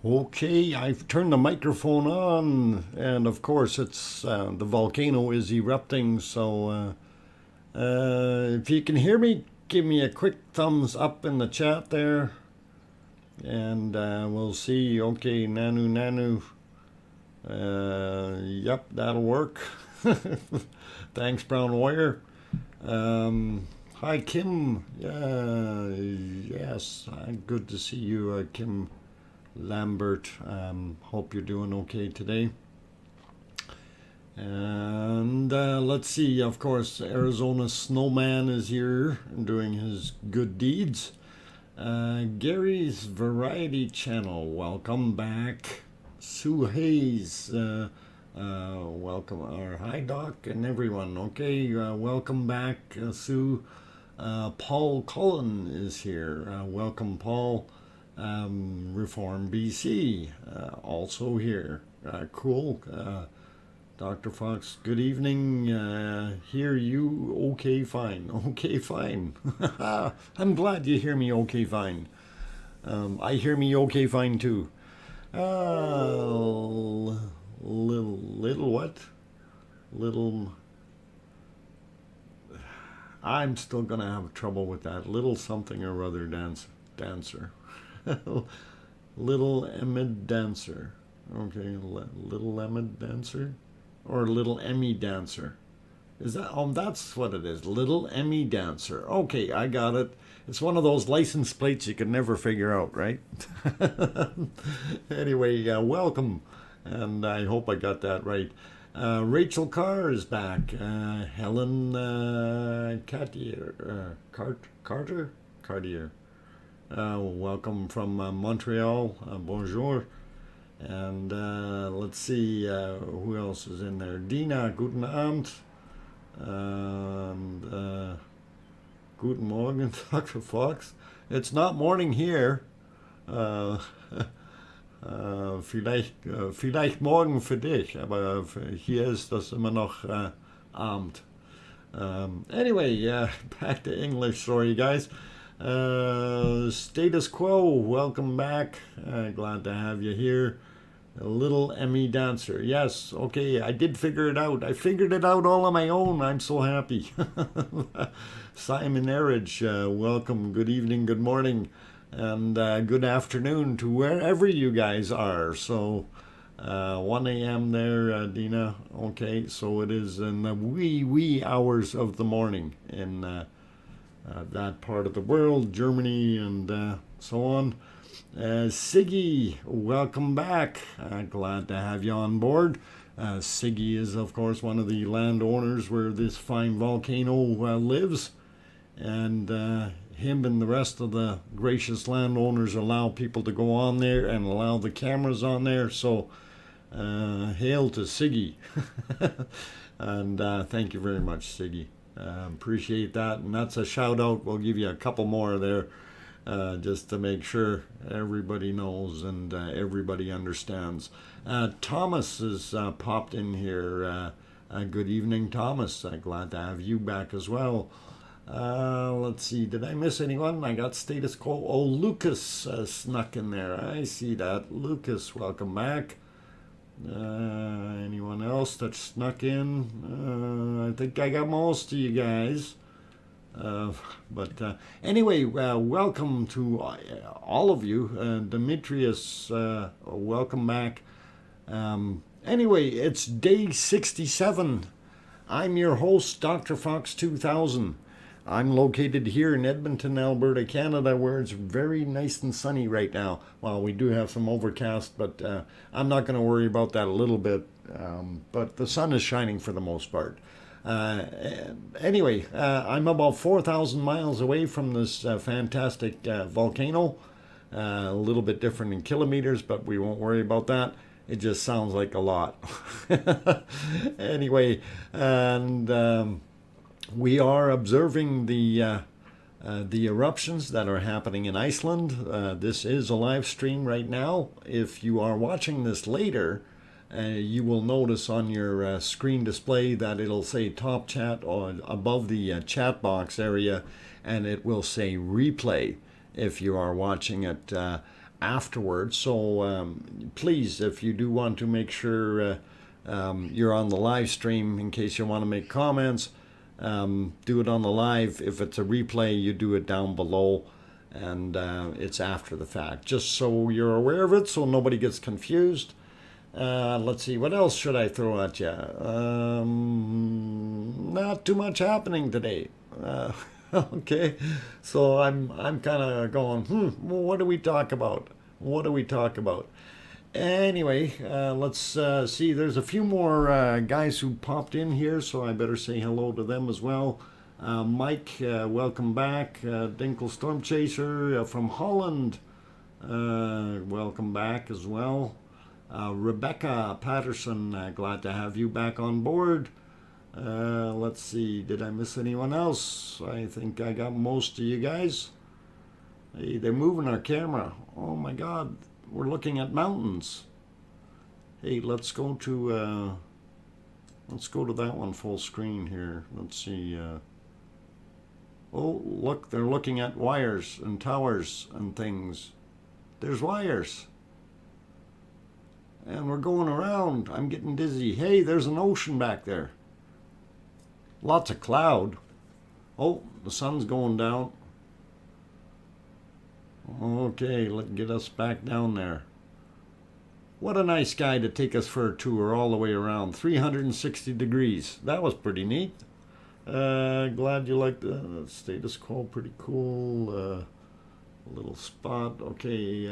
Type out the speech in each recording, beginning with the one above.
Okay, I've turned the microphone on, and of course, it's the volcano is erupting. So, if you can hear me, give me a quick thumbs up in the chat there, and we'll see. Okay, Nanu. Yep, that'll work. Thanks, Brown Warrior. Hi, Kim. Yes, good to see you, Kim Lambert. Hope you're doing okay today. And let's see, of course, Arizona Snowman is here doing his good deeds. Gary's Variety Channel, welcome back. Sue Hayes, welcome. Hi, Doc, and everyone. Okay, welcome back, Sue. Paul Cullen is here. Welcome, Paul. Reform BC, also here. Cool. Dr. Fox, good evening. Hear you okay fine. Okay fine. I'm glad you hear me okay fine. I hear me okay fine too. Little what? Little. I'm still gonna have trouble with that. Little something or other dancer. Little Emmett Dancer. Okay, Little Emmett Dancer? Or Little Emmy Dancer. Is that, that's what it is. Little Emmy Dancer. Okay, I got it. It's one of those license plates you can never figure out, right? Anyway, welcome. And I hope I got that right. Rachel Carr is back. Helen Cartier. Welcome from Montreal. Bonjour. And let's see who else is in there. Dina, guten Abend. And guten Morgen, Dr. Fox. It's not morning here. Vielleicht morgen für dich, aber hier ist das immer noch Abend. Anyway, back to English. Sorry, guys. Status Quo, welcome back. Glad to have you here. Little Emmy Dancer. Yes, okay, I did figure it out. I figured it out all on my own. I'm so happy. Simon Erridge, welcome. Good evening, good morning, and good afternoon to wherever you guys are. So, 1 a.m. there, Dina. Okay, so it is in the wee hours of the morning in that part of the world, Germany, and so on. Siggy, welcome back. Glad to have you on board. Siggy is, of course, one of the landowners where this fine volcano lives. And him and the rest of the gracious landowners allow people to go on there and allow the cameras on there. So, hail to Siggy. And thank you very much, Siggy. Appreciate that. And that's a shout out. We'll give you a couple more there. Just to make sure everybody knows and everybody understands. Thomas has popped in here. Good evening, Thomas. Glad to have you back as well. Let's see, did I miss anyone? I got Status Quo. Oh, Lucas snuck in there. I see that. Lucas, welcome back. Anyone else that snuck in? I think I got most of you guys. But anyway, welcome to all of you. Demetrius, welcome back. Anyway, it's day 67. I'm your host, DrFox2000. I'm located here in Edmonton, Alberta, Canada, where it's very nice and sunny right now. Well, we do have some overcast, but I'm not going to worry about that a little bit. But the sun is shining for the most part. Anyway, I'm about 4,000 miles away from this fantastic volcano. A little bit different in kilometers, but we won't worry about that. It just sounds like a lot. Anyway, and we are observing the eruptions that are happening in Iceland. This is a live stream right now. If you are watching this later, you will notice on your screen display that it'll say top chat or above the chat box area, and it will say replay if you are watching it afterwards. So please, if you do want to, make sure you're on the live stream in case you want to make comments. Do it on the live. If it's a replay, you do it down below, and it's after the fact, just so you're aware of it, so nobody gets confused. Let's see, what else should I throw at you? Not too much happening today. Okay, so I'm kind of going, well, what do we talk about? What do we talk about? Anyway, let's see. There's a few more guys who popped in here, so I better say hello to them as well. Mike, welcome back. Dinkle Storm Chaser from Holland, welcome back as well. Rebecca Patterson, glad to have you back on board. Let's see, did I miss anyone else? I think I got most of you guys. Hey, they're moving our camera. Oh my God, we're looking at mountains. Hey, let's go to that one full screen here. Let's see. Oh, look, they're looking at wires and towers and things. There's wires. And we're going around. I'm getting dizzy. Hey, there's an ocean back there. Lots of cloud. Oh, the sun's going down. Okay, let's get us back down there. What a nice guy to take us for a tour all the way around. 360 degrees. That was pretty neat. Glad you liked the status quo. Pretty cool. Little spot. Okay,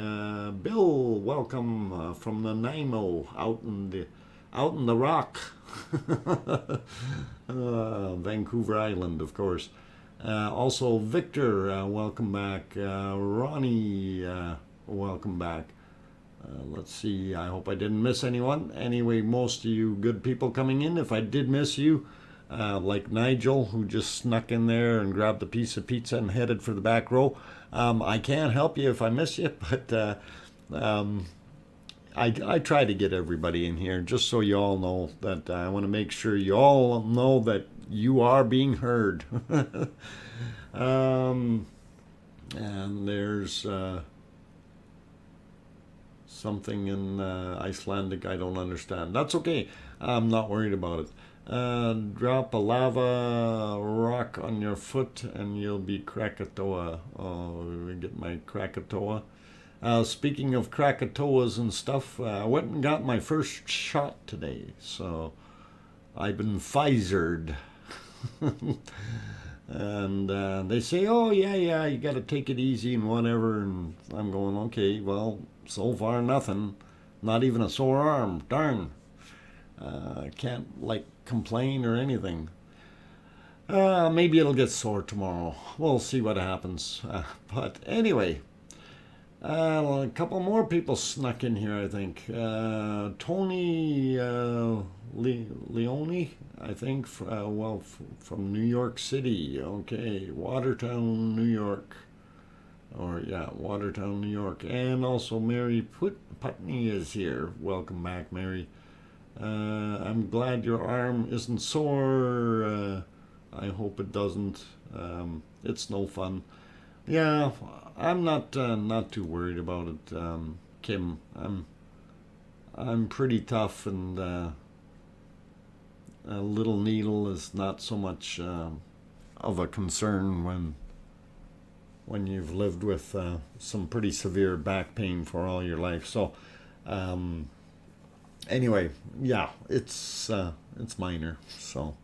Bill, welcome from Nanaimo, out in the rock. Vancouver Island, of course. Also, Victor, welcome back. Ronnie, welcome back. Let's see, I hope I didn't miss anyone. Anyway, most of you good people coming in. If I did miss you, like Nigel, who just snuck in there and grabbed a piece of pizza and headed for the back row, I can't help you if I miss you, but I try to get everybody in here just so you all know that I want to make sure you all know that you are being heard. And there's something in Icelandic I don't understand. That's okay. I'm not worried about it. Drop a lava rock on your foot and you'll be Krakatoa. Oh, get my Krakatoa. Speaking of Krakatoas and stuff, I went and got my first shot today. So I've been Pfizered. And they say, oh, yeah, you got to take it easy and whatever. And I'm going, okay, well, so far nothing. Not even a sore arm. Darn. Can't, complain or anything. Maybe it'll get sore tomorrow. We'll see what happens. But anyway, a couple more people snuck in here, I think. Tony Leone, I think, from New York City. Okay, Watertown, New York. Watertown, New York. And also Mary Putney is here. Welcome back, Mary. I'm glad your arm isn't sore. I hope it doesn't. It's no fun. Yeah, I'm not too worried about it, Kim. I'm pretty tough, and a little needle is not so much of a concern when you've lived with some pretty severe back pain for all your life. So. Anyway, yeah, it's minor, so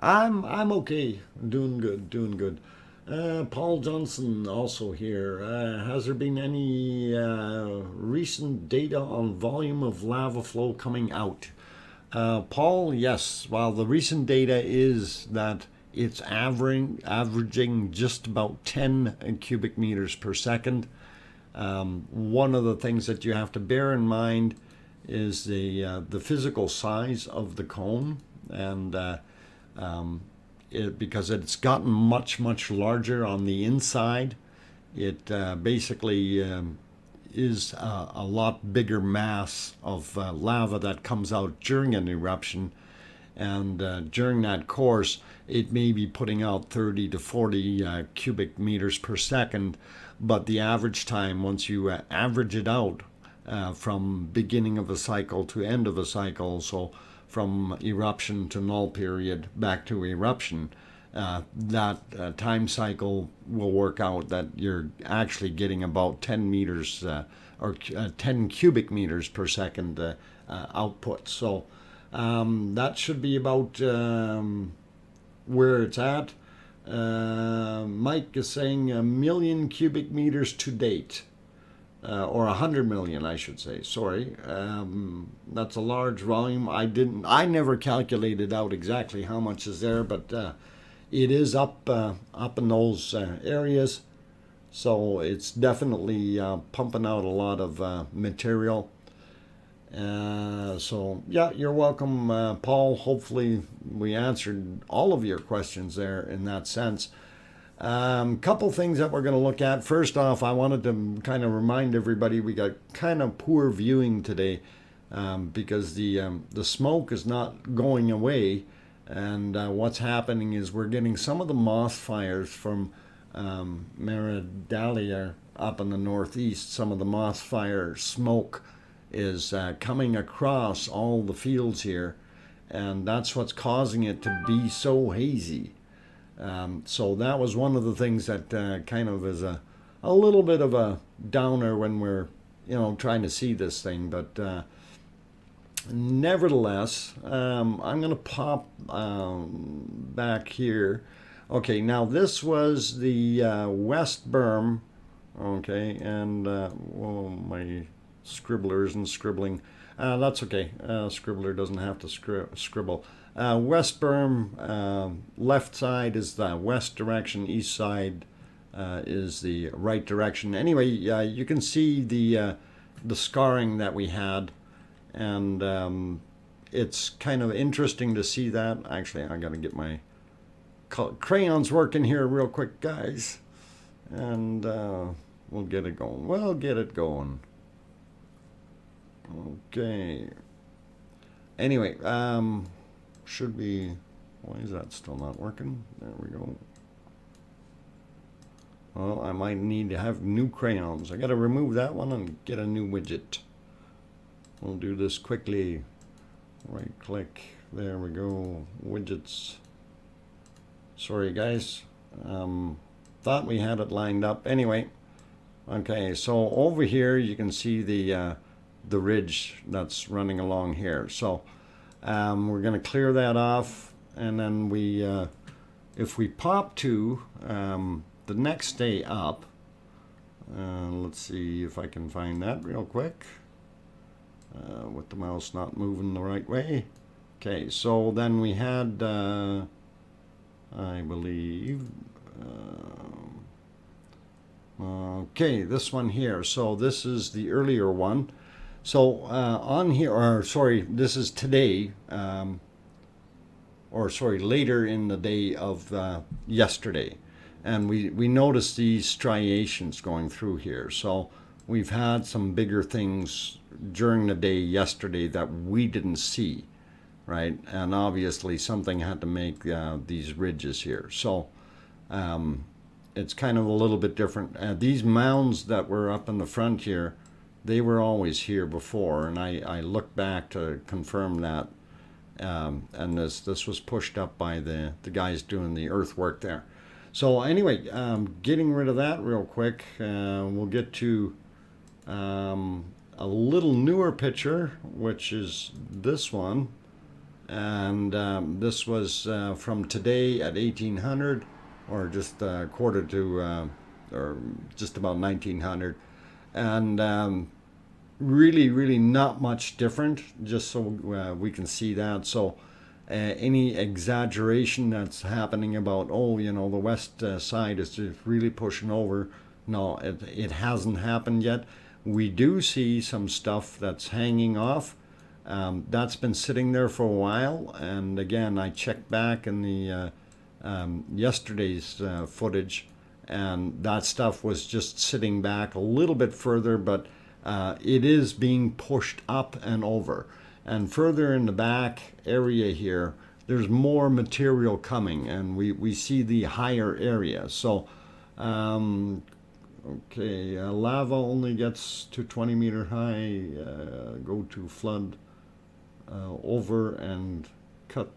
I'm okay, doing good. Paul Johnson also here. Has there been any recent data on volume of lava flow coming out? Paul, yes. Well, the recent data is that it's averaging just about 10 cubic meters per second. One of the things that you have to bear in mind is the physical size of the cone, and because it's gotten much larger on the inside, it basically is a lot bigger mass of lava that comes out during an eruption, And during that course, it may be putting out 30 to 40 cubic meters per second, but the average time, once you average it out from beginning of a cycle to end of a cycle, so from eruption to null period back to eruption, that time cycle will work out that you're actually getting about 10 meters or 10 cubic meters per second output. So that should be about where it's at. Mike is saying 1 million cubic meters to date, or 100 million, I should say. Sorry, that's a large volume. I never calculated out exactly how much is there, but it is up in those areas. So it's definitely pumping out a lot of material. So yeah, you're welcome, Paul. Hopefully we answered all of your questions there in that sense. Couple things that we're going to look at. First off, I wanted to kind of remind everybody we got kind of poor viewing today because the smoke is not going away, and what's happening is we're getting some of the moth fires from Mineralogy up in the northeast. Some of the moth fire smoke is coming across all the fields here, and that's what's causing it to be so hazy. So that was one of the things that kind of is a little bit of a downer when we're trying to see this thing, but nevertheless, I'm going to pop back here. Okay, now this was the West Berm. Okay, and well, my scribbler isn't scribbling. That's okay. Scribbler doesn't have to scribble. West Berm, left side is the west direction, east side is the right direction. Anyway, you can see the scarring that we had, and it's kind of interesting to see that. Actually, I got to get my crayons working here real quick, guys, and we'll get it going. We'll get it going. Okay. Anyway, should be, why is that still not working? There we go. Well, I might need to have new crayons. I got to remove that one and get a new widget. We'll do this quickly. Right click. There we go. Widgets. Sorry, guys. Thought we had it lined up. Anyway. Okay, so over here you can see the ridge that's running along here. So we're going to clear that off, and then we, if we pop to the next day up, let's see if I can find that real quick with the mouse not moving the right way. Okay, so then we had, I believe, okay, this one here. So this is the earlier one. So on here, or sorry, this is today, or sorry, later in the day of yesterday. And we noticed these striations going through here. So we've had some bigger things during the day yesterday that we didn't see, right? And obviously something had to make these ridges here. So it's kind of a little bit different. These mounds that were up in the front here, they were always here before, and I looked back to confirm that. And this was pushed up by the guys doing the earthwork there. So anyway, getting rid of that real quick, we'll get to a little newer picture, which is this one. And this was from today at 1800, or just quarter to, or just about 1900. And really not much different, just so we can see that. So any exaggeration that's happening about, oh, the west side is just really pushing over, no, it hasn't happened yet. We do see some stuff that's hanging off. That's been sitting there for a while, and again, I checked back in the yesterday's footage, and that stuff was just sitting back a little bit further, but it is being pushed up and over. And further in the back area here, there's more material coming, and we see the higher area. So, okay, lava only gets to 20-meter high. Go to flood over and cut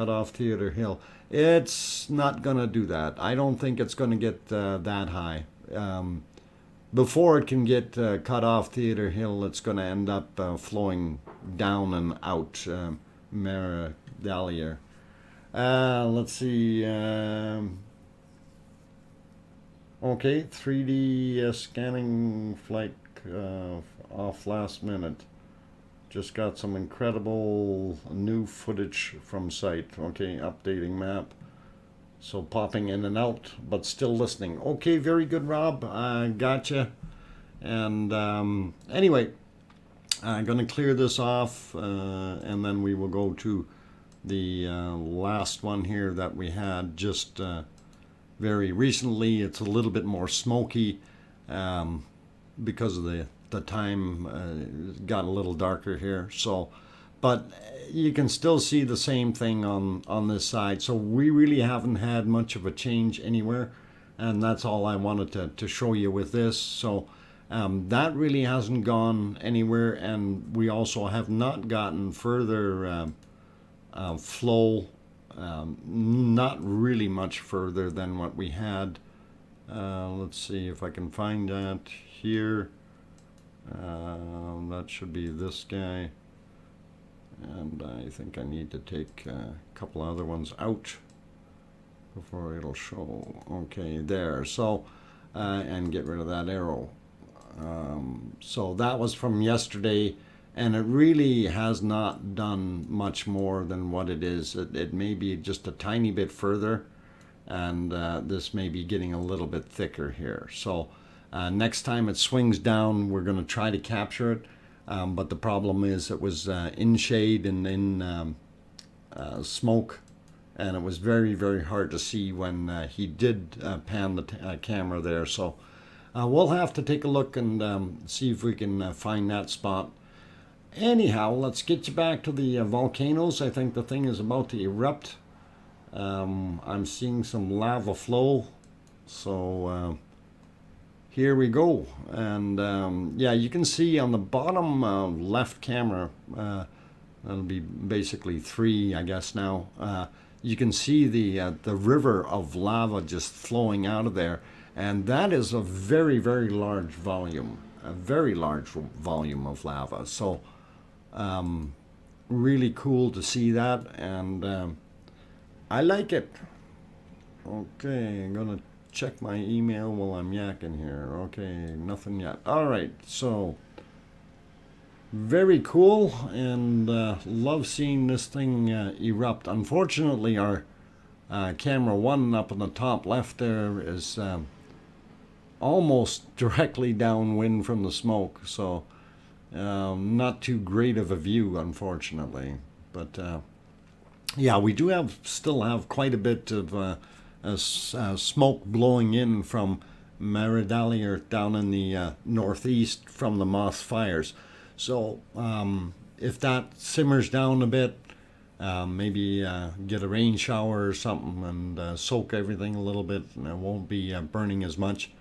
off Theater Hill. It's not gonna do that. I don't think it's gonna get that high. Before it can get cut off Theater Hill, it's gonna end up flowing down and out Mineralogy. Let's see. Okay, 3D scanning flight off last minute. Just got some incredible new footage from site. Okay, updating map. So popping in and out, but still listening. Okay, very good, Rob. Gotcha. And anyway, I'm going to clear this off, and then we will go to the last one here that we had just very recently. It's a little bit more smoky because of the time got a little darker here. So, but you can still see the same thing on this side. So we really haven't had much of a change anywhere, and that's all I wanted to show you with this. So that really hasn't gone anywhere, and we also have not gotten further flow, not really much further than what we had. Let's see if I can find that here. That should be this guy, and I think I need to take a couple other ones out before it'll show. Okay, there. So and get rid of that arrow. So that was from yesterday, and it really has not done much more than what it is. It may be just a tiny bit further, and this may be getting a little bit thicker here. So next time it swings down, we're going to try to capture it, but the problem is it was in shade and in smoke, and it was very, very hard to see when he did pan the camera there. So we'll have to take a look and see if we can find that spot. Anyhow, let's get you back to the volcanoes. I think the thing is about to erupt. I'm seeing some lava flow, so here we go. And yeah, you can see on the bottom left camera, that'll be basically 3, I guess now. You can see the river of lava just flowing out of there, and that is a very, very large volume, of lava. So really cool to see that, and I like it. Okay, I'm gonna check my email while I'm yakking here. Okay, nothing yet. All right, so very cool, and love seeing this thing erupt. Unfortunately, our camera 1 up in the top left there is almost directly downwind from the smoke, so not too great of a view, unfortunately. But yeah, we do still have quite a bit of smoke blowing in from Mineralogy down in the northeast from the moss fires. So if that simmers down a bit, maybe get a rain shower or something and soak everything a little bit, and it won't be burning as much.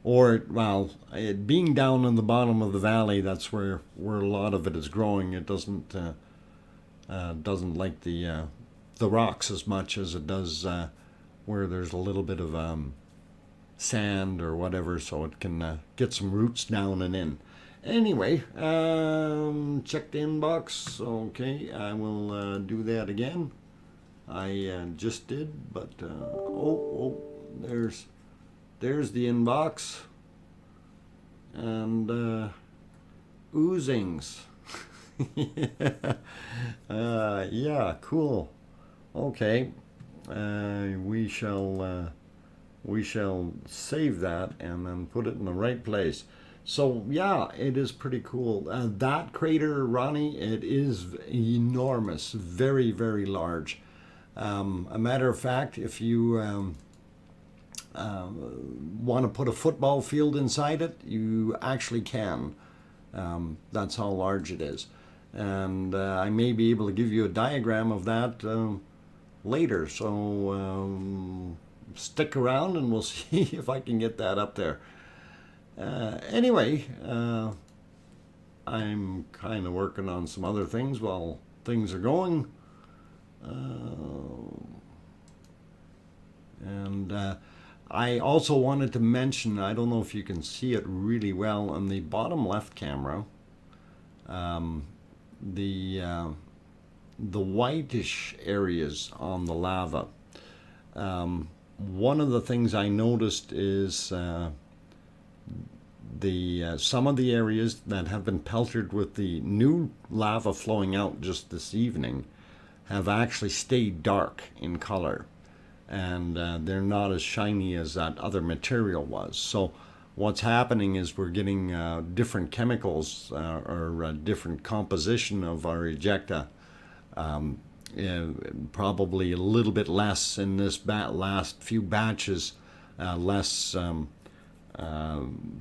Or, well, it being down in the bottom of the valley, that's where a lot of it is growing. It doesn't like the rocks as much as it does where there's a little bit of sand or whatever, so it can get some roots down and in. Anyway, check the inbox. Okay, I will do that again. I just did, but there's the inbox, and oozings. Yeah, cool. Okay, we shall save that and then put it in the right place. So yeah, it is pretty cool. That crater, Ronnie, it is enormous, very, very large. A matter of fact, if you want to put a football field inside it, you actually can. That's how large it is. And I may be able to give you a diagram of that later. So stick around and we'll see if I can get that up there. Anyway, I'm kind of working on some other things while things are going. And I also wanted to mention, I don't know if you can see it really well on the bottom left camera, the whitish areas on the lava. One of the things I noticed is some of the areas that have been pelted with the new lava flowing out just this evening have actually stayed dark in color, and they're not as shiny as that other material was. So what's happening is we're getting different chemicals or different composition of our ejecta. Probably a little bit less in this last few batches, less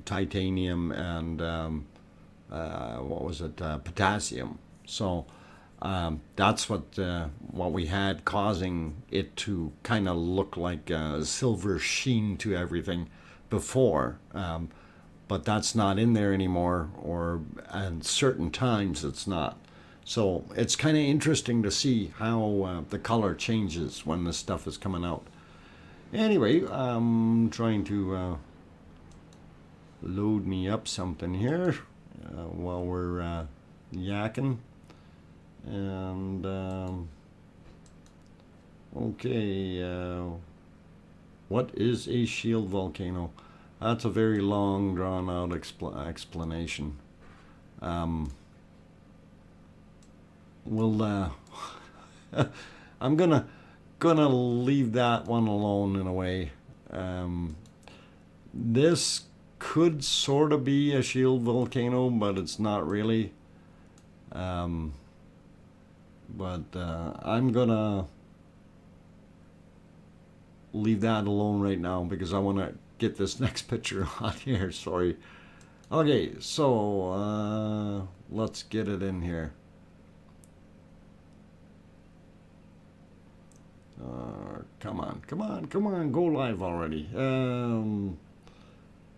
titanium and potassium. So that's what we had, causing it to kind of look like a silver sheen to everything before. But that's not in there anymore, or at certain times it's not. So it's kind of interesting to see how the color changes when this stuff is coming out. Anyway, I'm trying to load me up something here while we're yakking. And okay, what is a shield volcano? That's a very long, drawn-out explanation. We'll I'm gonna leave that one alone in a way. This could sort of be a shield volcano, but it's not really. But I'm gonna leave that alone right now because I want to get this next picture on here. Sorry. Okay, so let's get it in here. Come on, go live already.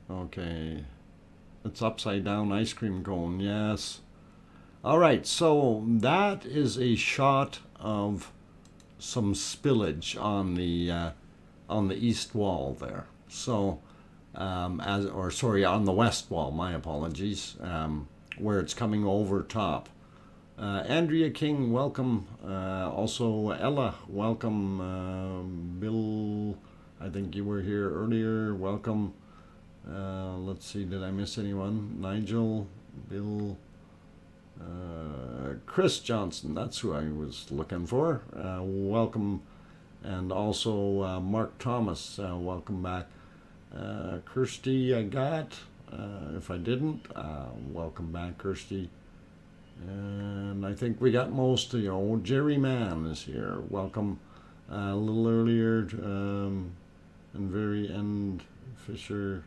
Okay, it's upside down ice cream cone, yes. All right, so that is a shot of some spillage on the east wall there. So, on the west wall, my apologies, where it's coming over top. Andrea King, welcome. Also, Ella, welcome. Bill, I think you were here earlier. Welcome. Let's see, did I miss anyone? Nigel, Bill, Chris Johnson, that's who I was looking for. Welcome. And also Mark Thomas, welcome back. Kirsty, I got. If I didn't, welcome back, Kirsty. And I think we got most of you. Jerry Mann is here. Welcome. A little earlier, and very end, Fisher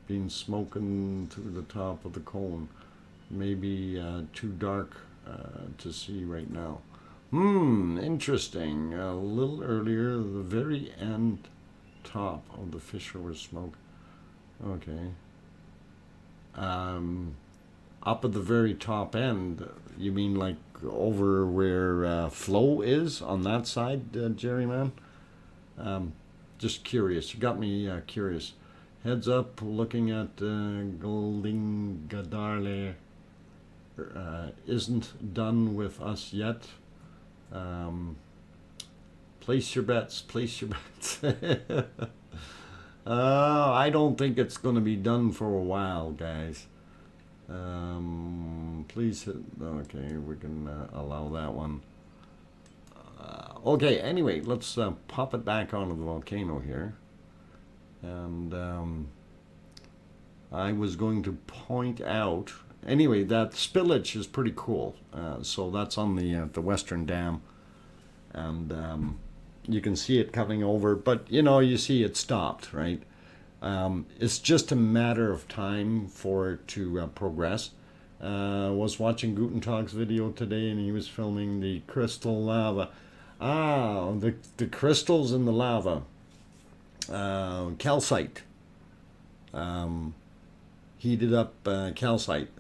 being smoking through the top of the cone. Maybe too dark to see right now. Interesting. A little earlier, the very end top of the Fisher was smoke. Okay. Up at the very top end, you mean like over where flow is on that side, Jerry Man? Just curious. You got me curious. Heads up, looking at Goldingadarle isn't done with us yet. Place your bets. Place your bets. I don't think it's going to be done for a while, guys. Please hit. Okay, we can allow that one. Okay, anyway, let's pop it back onto the volcano here. And I was going to point out, anyway, that spillage is pretty cool. So that's on the western dam, and you can see it coming over, but you see it stopped, right? It's just a matter of time for it to progress. Was watching Gutentag's video today, and he was filming the crystal lava. Ah, the crystals in the lava. Calcite. Heated up calcite.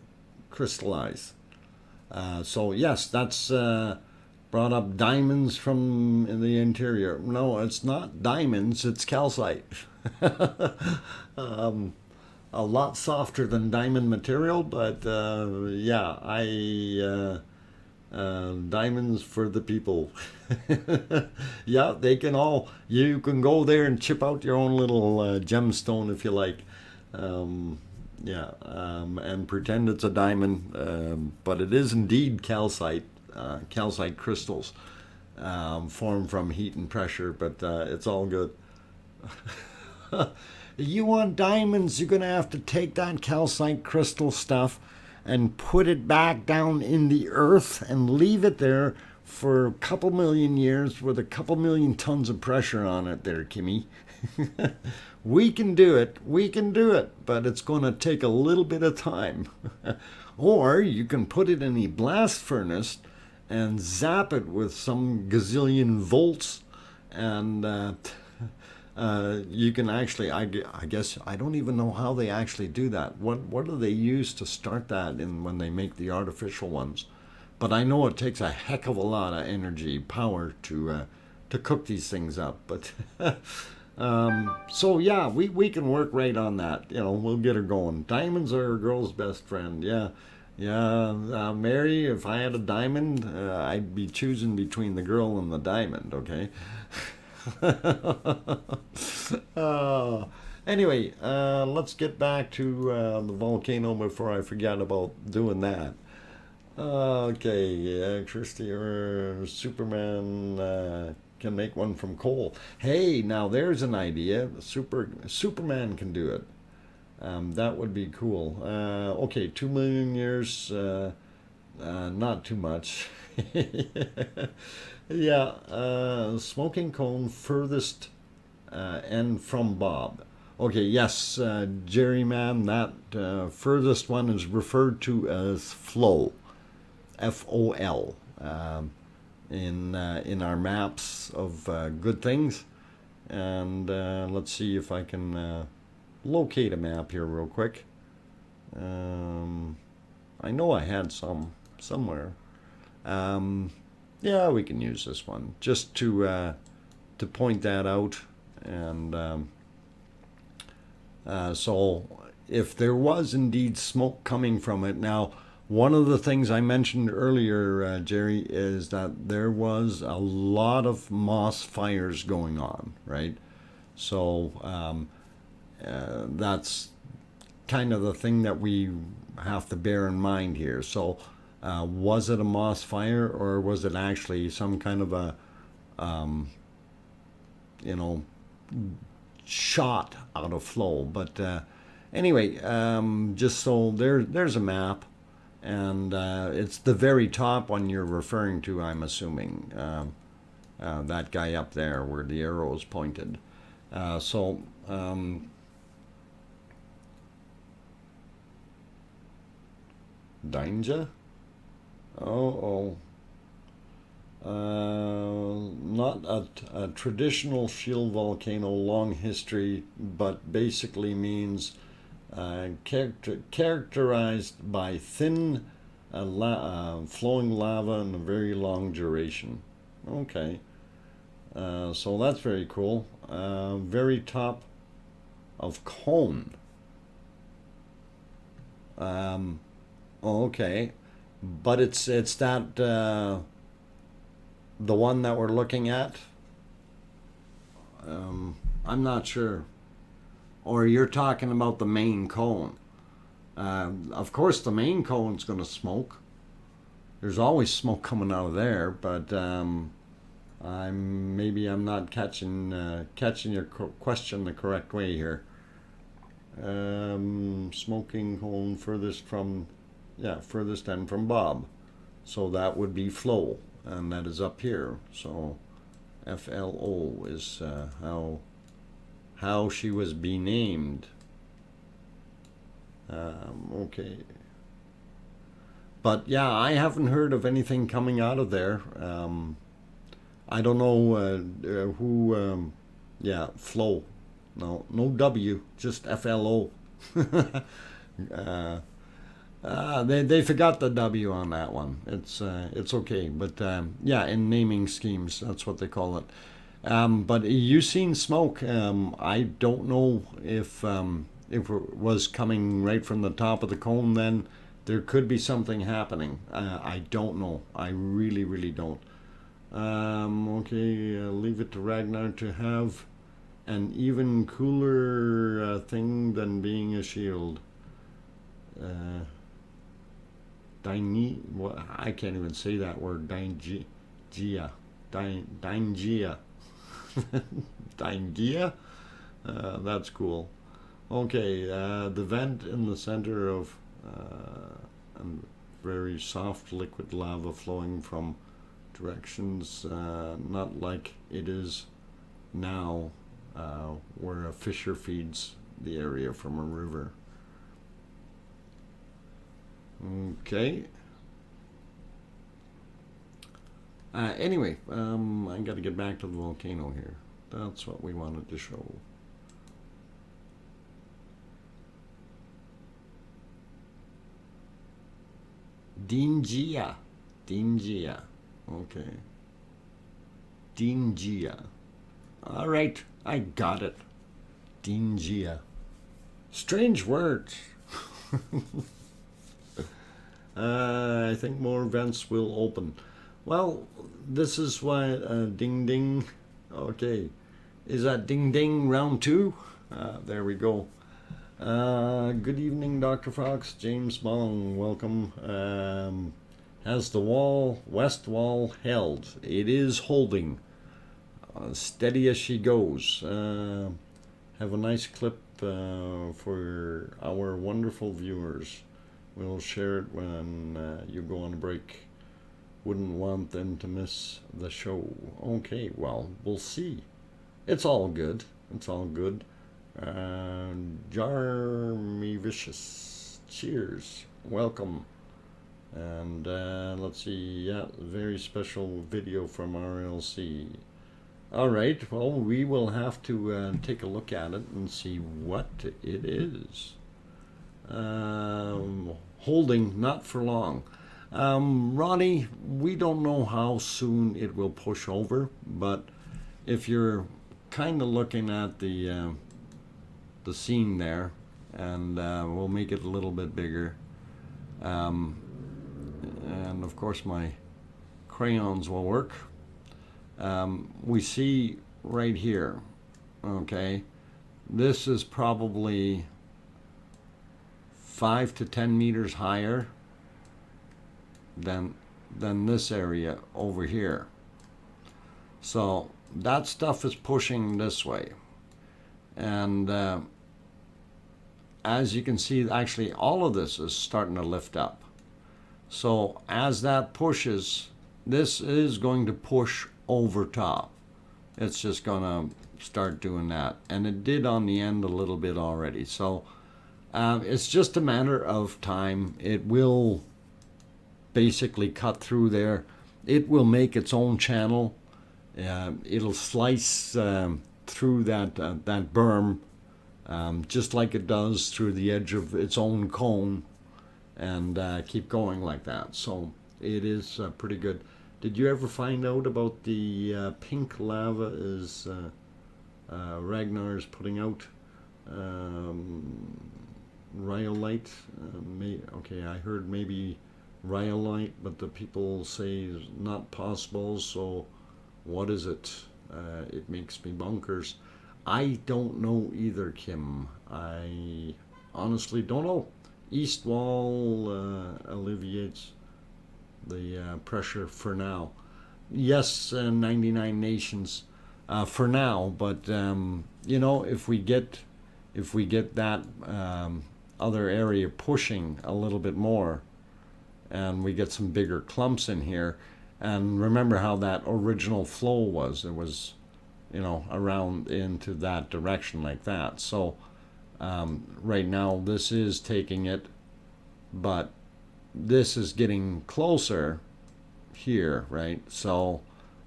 Crystallize. So yes, that's brought up diamonds from the interior. No, it's not diamonds, it's calcite. A lot softer than diamond material, but yeah, diamonds for the people. Yeah, they can all, you can go there and chip out your own little gemstone if you like. Yeah, and pretend it's a diamond, but it is indeed calcite, calcite crystals formed from heat and pressure, but it's all good. You want diamonds, you're going to have to take that calcite crystal stuff and put it back down in the earth and leave it there for a couple million years with a couple million tons of pressure on it there, Kimmy. We can do it, but it's going to take a little bit of time. Or you can put it in a blast furnace and zap it with some gazillion volts, and you can actually, I guess, I don't even know how they actually do that. What do they use to start that in when they make the artificial ones? But I know it takes a heck of a lot of energy, power to cook these things up. But so yeah, we can work right on that. You know, we'll get her going. Diamonds are a girl's best friend. Yeah. Yeah, Mary, if I had a diamond, I'd be choosing between the girl and the diamond, okay? Anyway, let's get back to the volcano before I forget about doing that. Okay, Christy or Superman can make one from coal. Hey, now there's an idea. Superman can do it. That would be cool. Okay, 2 million years, not too much. Yeah, smoking cone furthest end from Bob. Okay, yes, Jerry man, that furthest one is referred to as flow, F-O-L, in our maps of good things. And let's see if I can locate a map here real quick. I know I had some somewhere. Yeah, we can use this one just to point that out. And so if there was indeed smoke coming from it, now one of the things I mentioned earlier, Jerry, is that there was a lot of moss fires going on, right? So that's kind of the thing that we have to bear in mind here. So was it a moss fire, or was it actually some kind of a you know, shot out of flow? But anyway, just so there's a map, and it's the very top one you're referring to, I'm assuming, that guy up there where the arrow is pointed. So danger. Not a traditional shield volcano, long history, but basically means characterized by thin flowing lava and a very long duration. Okay, so that's very cool. Very top of cone. Okay, but it's that the one that we're looking at. I'm not sure. Or you're talking about the main cone. Of course, the main cone's going to smoke. There's always smoke coming out of there, but maybe I'm not catching your question the correct way here. Smoking cone furthest end from Bob, so that would be flow, and that is up here. So FLO is how she was benamed. Okay. But yeah, I haven't heard of anything coming out of there. I don't know who. Yeah, flow. No, no W, just FLO. uh, they forgot the W on that one. It's okay, but yeah, in naming schemes, that's what they call it. But you seen smoke? I don't know if it was coming right from the top of the cone. Then there could be something happening. I don't know. I really, really don't. Okay, leave it to Ragnar to have an even cooler thing than being a shield. What, I can't even say that word. Dingia. Dingia. Dingia? That's cool. Okay, the vent in the center of a very soft liquid lava flowing from directions not like it is now where a fissure feeds the area from a river. Okay. Anyway, I got to get back to the volcano here. That's what we wanted to show. Dingia. Dingia. Okay. Dingia. All right, I got it. Dingia. Strange words. I think more vents will open. Well, this is why ding ding. Okay, is that ding ding round two? There we go. Good evening, Dr. Fox. James Bong, welcome. Has the west wall held? It is holding. Steady as she goes. Have a nice clip for our wonderful viewers. We'll share it when you go on a break. Wouldn't want them to miss the show. Okay, well, we'll see. It's all good. It's all good. Jarmy Vicious, cheers. Welcome. And let's see, yeah, very special video from RLC. All right, well, we will have to take a look at it and see what it is. Holding, not for long. Ronnie, we don't know how soon it will push over, but if you're kind of looking at the scene there, and we'll make it a little bit bigger. And of course my crayons will work. We see right here, okay, this is probably 5 to 10 meters higher than this area over here. So that stuff is pushing this way. And as you can see, actually all of this is starting to lift up. So as that pushes, this is going to push over top. It's just going to start doing that. And it did on the end a little bit already. So it's just a matter of time. It will basically cut through there. It will make its own channel. It'll slice through that berm just like it does through the edge of its own cone, and keep going like that. So it is pretty good. Did you ever find out about the pink lava is Ragnar's putting out? Rhyolite? Okay, I heard maybe rhyolite, but the people say it's not possible, so what is it? It makes me bonkers. I don't know either, Kim. I honestly don't know. East wall alleviates the pressure for now. Yes, 99 nations for now, but you know, if we get that other area pushing a little bit more, and we get some bigger clumps in here, and remember how that original flow was. It was, you know, around into that direction like that. So right now this is taking it, but this is getting closer here, right? So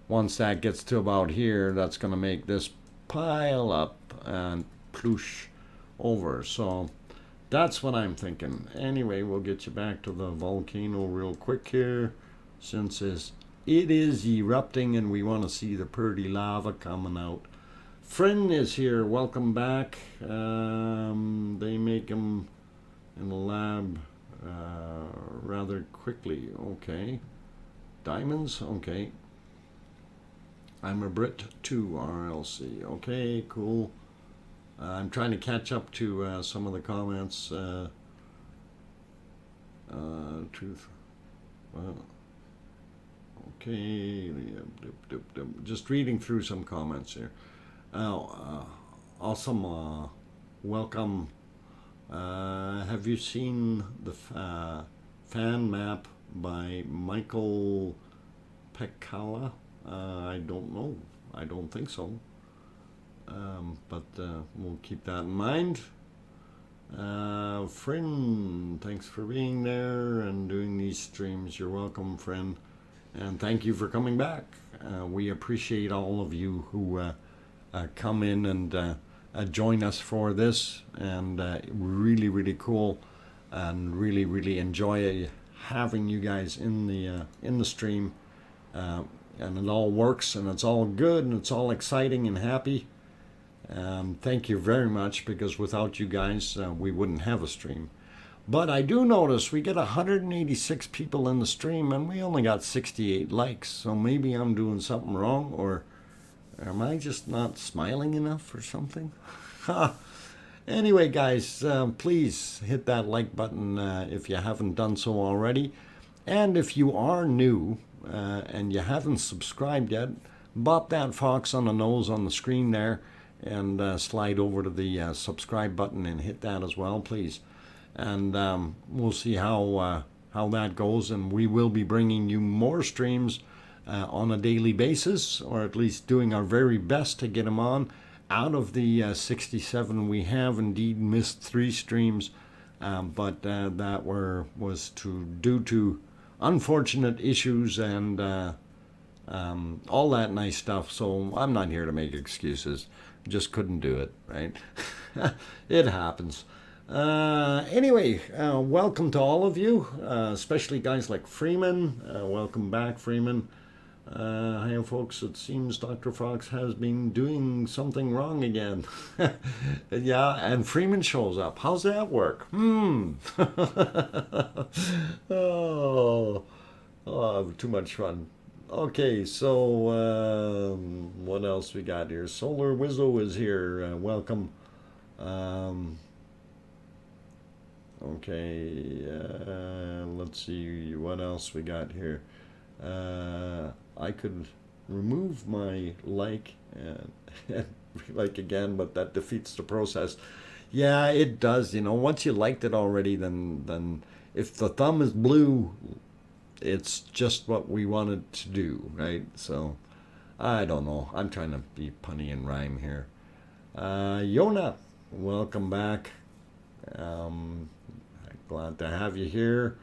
once that gets to about here, that's going to make this pile up and ploosh over. So that's what I'm thinking. Anyway, we'll get you back to the volcano real quick here, since it is erupting and we want to see the pretty lava coming out. Friend is here. Welcome back. They make them in the lab rather quickly. Okay. Diamonds. Okay. I'm a Brit too, RLC. Okay, cool. I'm trying to catch up to some of the comments. Truth. Well, okay. Just reading through some comments here. Awesome. Welcome. Have you seen the fan map by Michael Pekala? I don't know. I don't think so. But we'll keep that in mind. Friend, thanks for being there and doing these streams. You're welcome, friend. And thank you for coming back. We appreciate all of you who come in and join us for this. And really, really cool. And really, really enjoy having you guys in the stream. And it all works and it's all good and it's all exciting and happy. Thank you very much, because without you guys we wouldn't have a stream. But I do notice we get 186 people in the stream and we only got 68 likes. So maybe I'm doing something wrong, or am I just not smiling enough or something? Anyway, guys, please hit that like button if you haven't done so already. And if you are new and you haven't subscribed yet, bop that fox on the nose on the screen there and slide over to the subscribe button and hit that as well, please. And we'll see how that goes, and we will be bringing you more streams on a daily basis, or at least doing our very best to get them on. Out of the 67, we have indeed missed 3 streams, but that was due to unfortunate issues and all that nice stuff. So I'm not here to make excuses. Just couldn't do it, right? It happens. Anyway, welcome to all of you, especially guys like Freeman. Welcome back, Freeman. Hi, folks. It seems Dr. Fox has been doing something wrong again. Yeah, and Freeman shows up. How's that work? Oh, too much fun. Okay, so what else we got here? Solar Wizzo is here. Welcome. Okay, let's see what else we got here. I could remove my like and like again, but that defeats the process. Yeah, it does. You know, once you liked it already, then if the thumb is blue, it's just what we wanted to do, right? So, I don't know. I'm trying to be punny and rhyme here. Yona, welcome back. Glad to have you here.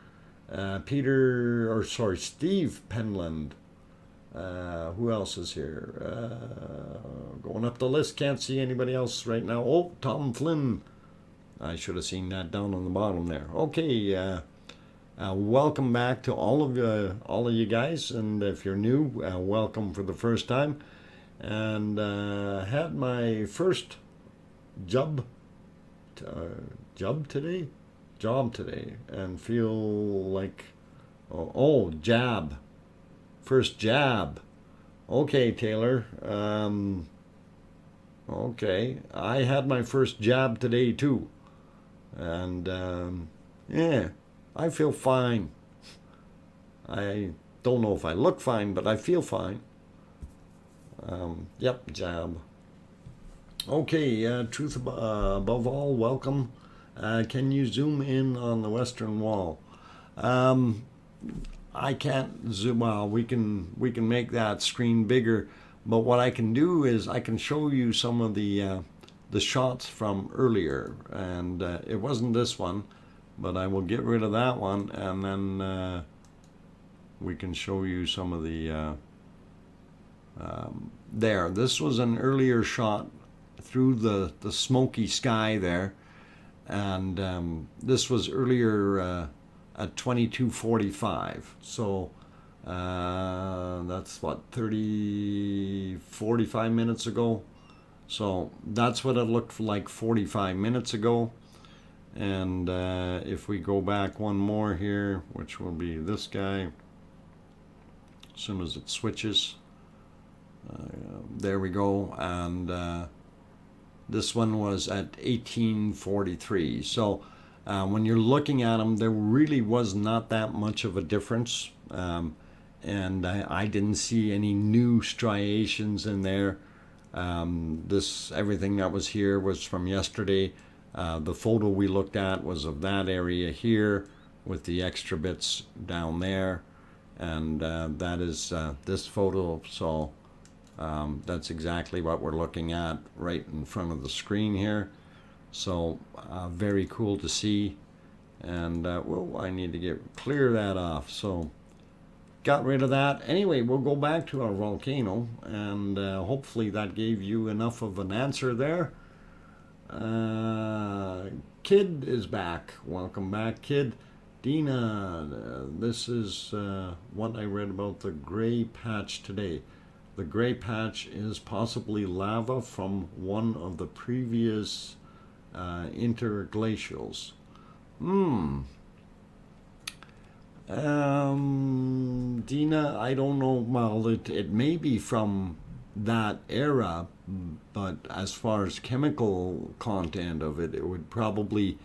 Steve Penland. Who else is here? Going up the list, can't see anybody else right now. Oh, Tom Flynn. I should have seen that down on the bottom there. Okay, welcome back to all of you guys, and if you're new, welcome for the first time. And had my first job today, and feel like jab, first jab. Okay, Taylor. Okay, I had my first jab today too, and yeah. I feel fine. I don't know if I look fine, but I feel fine. Yep, jab. Okay, truth above all, welcome. Can you zoom in on the western wall? I can't zoom. Well, we can make that screen bigger, but what I can do is I can show you some of the shots from earlier, and it wasn't this one. but I will get rid of that one, and then we can show you some of the there. This was an earlier shot through the smoky sky there, and this was earlier at 22:45. So that's what, 45 minutes ago. So that's what it looked like 45 minutes ago. And if we go back one more here, which will be this guy, as soon as it switches, there we go. And this one was at 18:43. So when you're looking at them, there really was not that much of a difference. And I didn't see any new striations in there. Everything that was here was from yesterday. The photo we looked at was of that area here with the extra bits down there, and that is this photo. So that's exactly what we're looking at right in front of the screen here. So very cool to see. And well, I need to clear that off. So got rid of that. Anyway, we'll go back to our volcano, and hopefully that gave you enough of an answer there. Kid is back. Welcome back, Kid. Dina, this is what I read about the gray patch today. The gray patch is possibly lava from one of the previous interglacials. Dina, I don't know. Well, it may be from that era, but as far as chemical content of it, it would probably,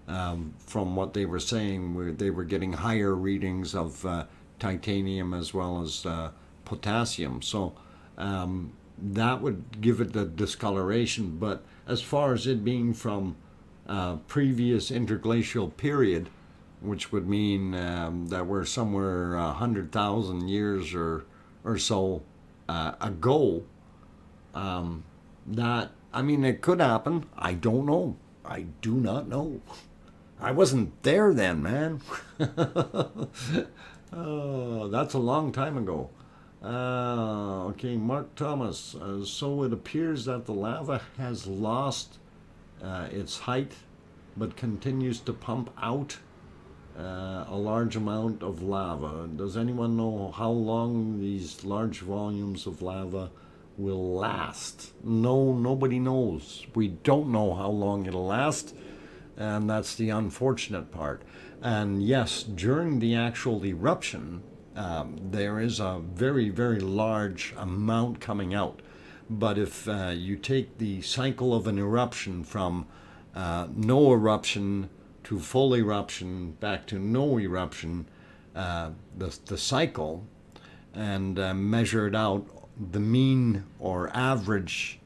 from what they were saying, they were getting higher readings of titanium as well as potassium. So that would give it the discoloration. But as far as it being from previous interglacial period, which would mean that we're somewhere 100,000 years or so ago, that, I mean, it could happen. I don't know. I do not know. I wasn't there then, man. Oh, that's a long time ago. Okay, Mark Thomas. So it appears that the lava has lost its height, but continues to pump out a large amount of lava. Does anyone know how long these large volumes of lava will last? No, nobody knows. We don't know how long it'll last, and that's the unfortunate part. And yes, during the actual eruption, there is a very, very large amount coming out. But if you take the cycle of an eruption from no eruption to full eruption, back to no eruption, the cycle, and measure it out, the mean or average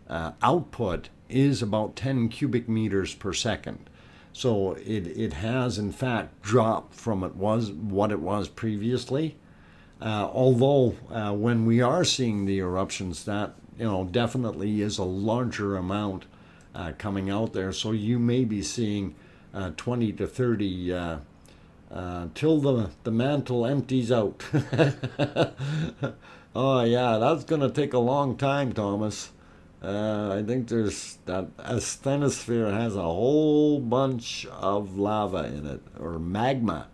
output is about 10 cubic meters per second. So it has in fact dropped from what it was previously. Although when we are seeing the eruptions, that definitely is a larger amount coming out there. So you may be seeing 20 to 30 till the mantle empties out. Oh yeah, that's gonna take a long time, Thomas. I think there's that asthenosphere has a whole bunch of lava in it, or magma.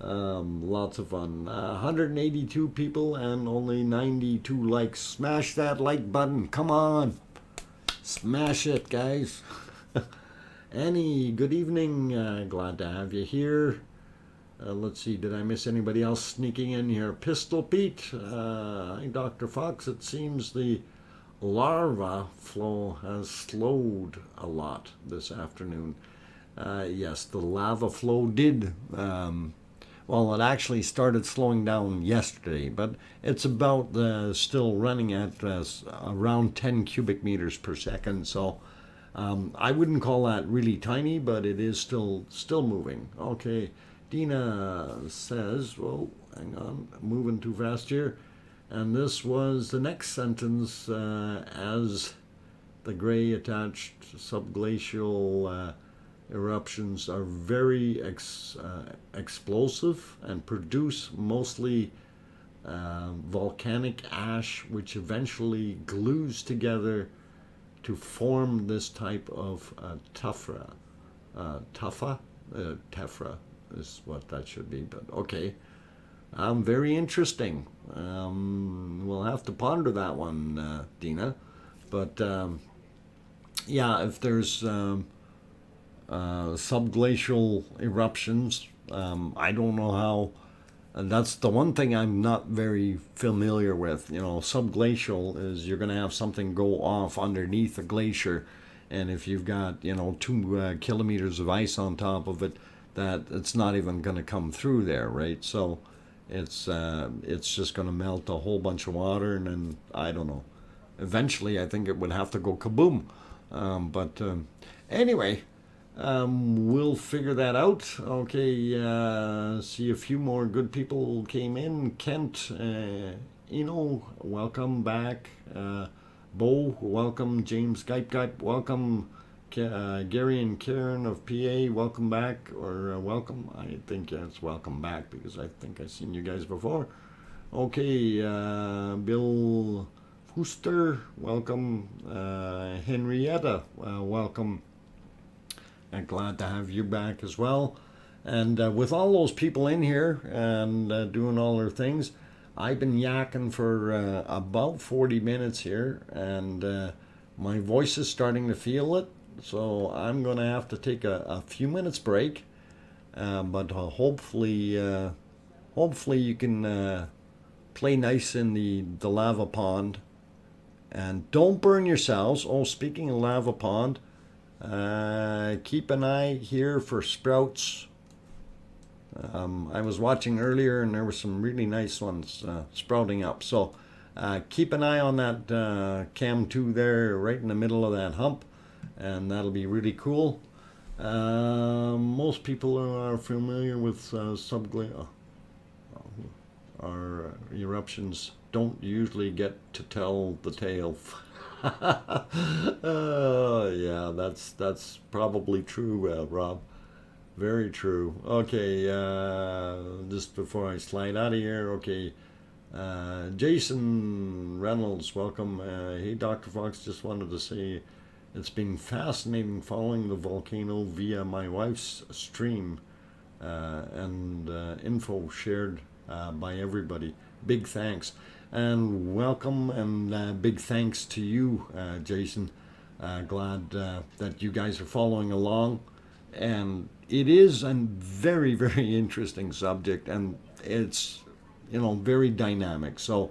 Lots of fun. 182 people and only 92 likes. Smash that like button. Come on. Smash it, guys. Annie, good evening. Glad to have you here. Let's see, did I miss anybody else sneaking in here? Pistol Pete. Hi, Dr. Fox. It seems the lava flow has slowed a lot this afternoon. Yes, the lava flow did. Well, it actually started slowing down yesterday, but it's about still running at around 10 cubic meters per second. So I wouldn't call that really tiny, but it is still moving. Okay, Dina says, well, hang on, moving too fast here. And this was the next sentence, as the gray attached subglacial eruptions are very explosive and produce mostly volcanic ash, which eventually glues together to form this type of tuffra. Tuffa? Tephra is what that should be, but okay. Very interesting. We'll have to ponder that one, Dina. But yeah, if there's subglacial eruptions, I don't know how. And that's the one thing I'm not very familiar with. You know, subglacial is you're going to have something go off underneath a glacier, and if you've got 2 kilometers of ice on top of it, that it's not even going to come through there, right? So it's just going to melt a whole bunch of water, and then I don't know. Eventually, I think it would have to go kaboom. But anyway, we'll figure that out. Okay, see a few more good people came in. Kent, welcome back. Bo, welcome. James Gype, welcome. Gary and Karen of PA, welcome back, or welcome. I think it's welcome back because I think I've seen you guys before. Okay, Bill Fuster, welcome. Henrietta, welcome. And glad to have you back as well. And with all those people in here and doing all their things, I've been yakking for about 40 minutes here, and my voice is starting to feel it. So I'm going to have to take a few minutes break, but hopefully you can play nice in the lava pond, and don't burn yourselves. Oh, speaking of lava pond, keep an eye here for sprouts. I was watching earlier, and there were some really nice ones sprouting up. So keep an eye on that cam 2 there, right in the middle of that hump, and that'll be really cool. Most people are familiar with subglacial. Our eruptions don't usually get to tell the tale. Yeah, that's probably true, Rob. Very true. Okay, just before I slide out of here, okay. Jason Reynolds, welcome. Hey, Dr. Fox, just wanted to say it's been fascinating following the volcano via my wife's stream and info shared by everybody. Big thanks. And welcome, and big thanks to you, Jason. Glad that you guys are following along. And it is a very, very interesting subject, and it's, very dynamic. So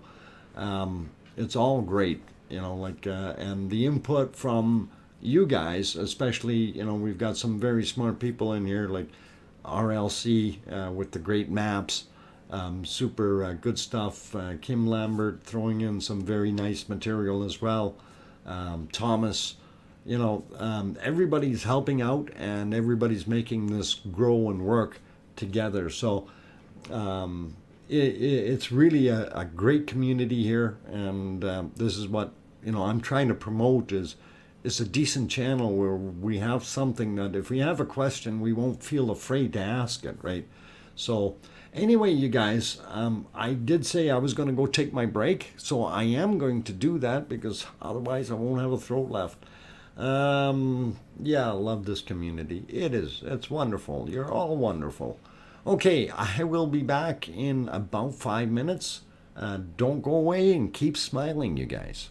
it's all great, and the input from you guys, especially, we've got some very smart people in here, like RLC with the great maps. Super good stuff. Kim Lambert throwing in some very nice material as well. Thomas, everybody's helping out, and everybody's making this grow and work together. So it's really a great community here, and this is what I'm trying to promote is a decent channel where we have something that if we have a question, we won't feel afraid to ask it, right? So anyway, you guys, I did say I was going to go take my break, so I am going to do that because otherwise I won't have a throat left. Yeah, I love this community. It's wonderful. You're all wonderful. Okay, I will be back in about 5 minutes. Don't go away and keep smiling, you guys.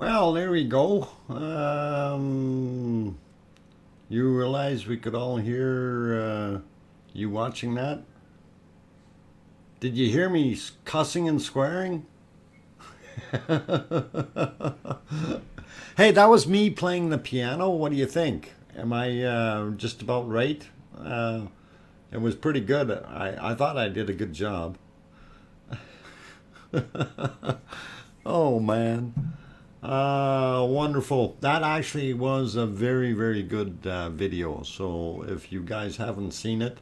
Well, there we go. You realize we could all hear you watching that? Did you hear me cussing and swearing? Hey, that was me playing the piano. What do you think? Am I just about right? It was pretty good. I thought I did a good job. Oh, man. Wonderful. That actually was a very, very good video. So if you guys haven't seen it,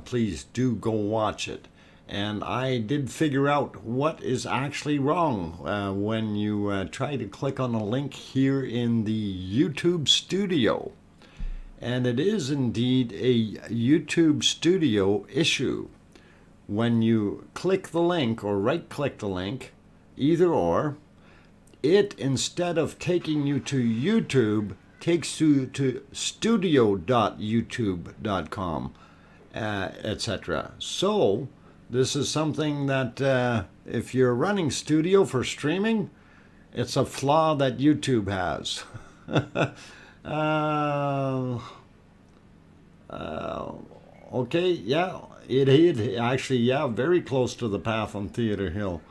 please do go watch it. And I did figure out what is actually wrong when you try to click on a link here in the YouTube studio. And it is indeed a YouTube studio issue. When you click the link or right click the link, either or, it, instead of taking you to YouTube, takes you to studio.youtube.com, etc. So this is something that if you're running studio for streaming, it's a flaw that YouTube has. Okay, yeah, it actually, yeah, very close to the path on Theater Hill.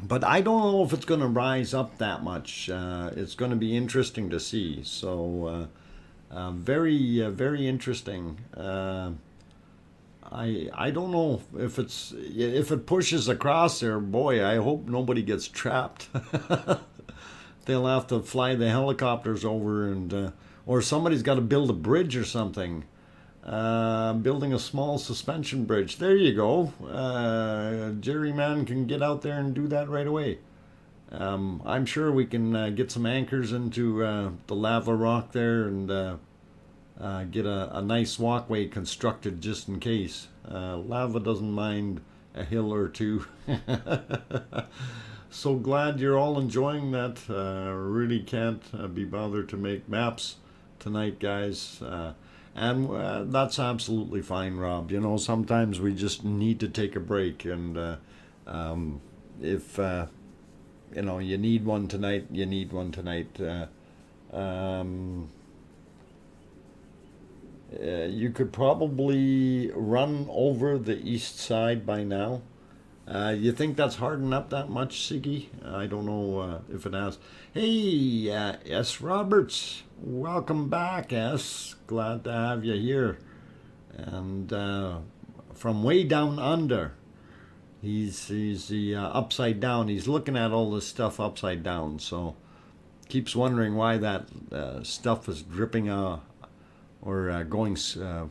But I don't know if it's going to rise up that much. It's going to be interesting to see. So very, very interesting. I don't know if it pushes across there. Boy, I hope nobody gets trapped. They'll have to fly the helicopters over, and or somebody's got to build a bridge or something. Building a small suspension bridge. There you go. Jerry Man can get out there and do that right away. I'm sure we can get some anchors into the lava rock there and get a nice walkway constructed just in case. Lava doesn't mind a hill or two. So glad you're all enjoying that. Really can't be bothered to make maps tonight, guys. And that's absolutely fine, Rob. You know, sometimes we just need to take a break. And if, you know, you need one tonight, you need one tonight. You could probably run over the east side by now. You think that's hardened up that much, Siggy? I don't know if it has. Hey, S. Roberts, welcome back, S. Glad to have you here. And from way down under, he's the upside down. He's looking at all this stuff upside down. So keeps wondering why that stuff is dripping or going.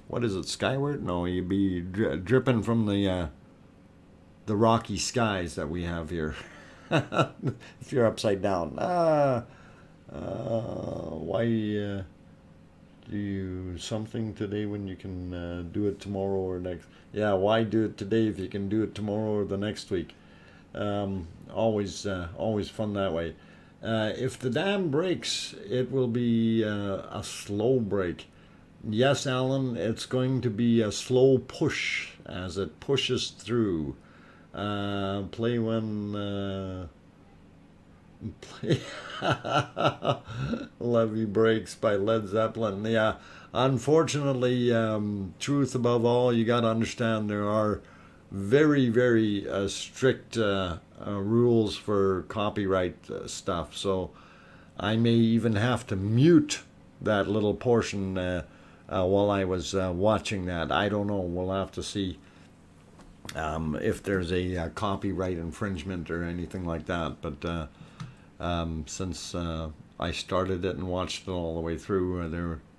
What is it? Skyward? No, you'd be dripping from the rocky skies that we have here. If you're upside down, why do you something today when you can do it tomorrow or next? Yeah, why do it today if you can do it tomorrow or the next week? Always fun that way. If the dam breaks, it will be a slow break. Yes, Alan, it's going to be a slow push as it pushes through. Play when play Levee Breaks by Led Zeppelin. Yeah, unfortunately, truth above all, you got to understand there are very, very strict rules for copyright stuff. So I may even have to mute that little portion while I was watching that. I don't know. We'll have to see. If there's a copyright infringement or anything like that. But since I started it and watched it all the way through,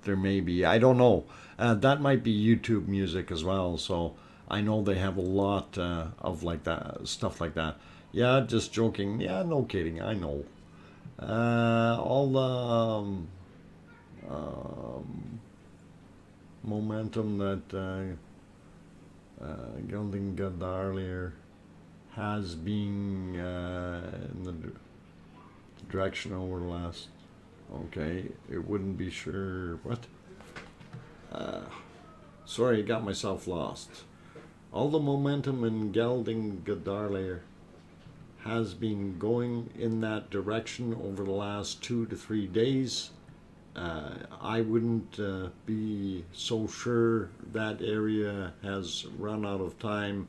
there may be. I don't know. That might be YouTube music as well. So I know they have a lot of like that stuff like that. Yeah, just joking. Yeah, no kidding. I know. All the momentum that Gelding Gadarlier has been in the direction over last. Okay, it wouldn't be sure. What? Sorry, I got myself lost. All the momentum in Gelding Gadarlier has been going in that direction over the last 2 to 3 days. I wouldn't be so sure that area has run out of time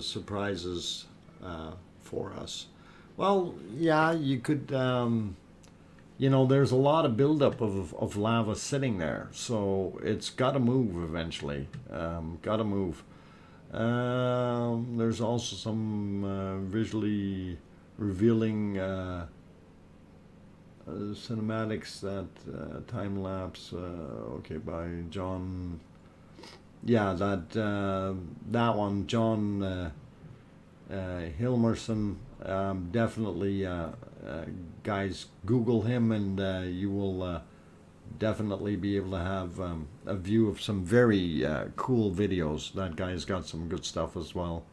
surprises for us. Well, yeah, you could, you know, there's a lot of buildup of lava sitting there, so it's got to move eventually. Got to move. There's also some visually revealing cinematics, that time lapse. Okay, by John. Yeah, that one, John Hilmerson. Definitely, guys, Google him, and you will definitely be able to have a view of some very cool videos. That guy's got some good stuff as well.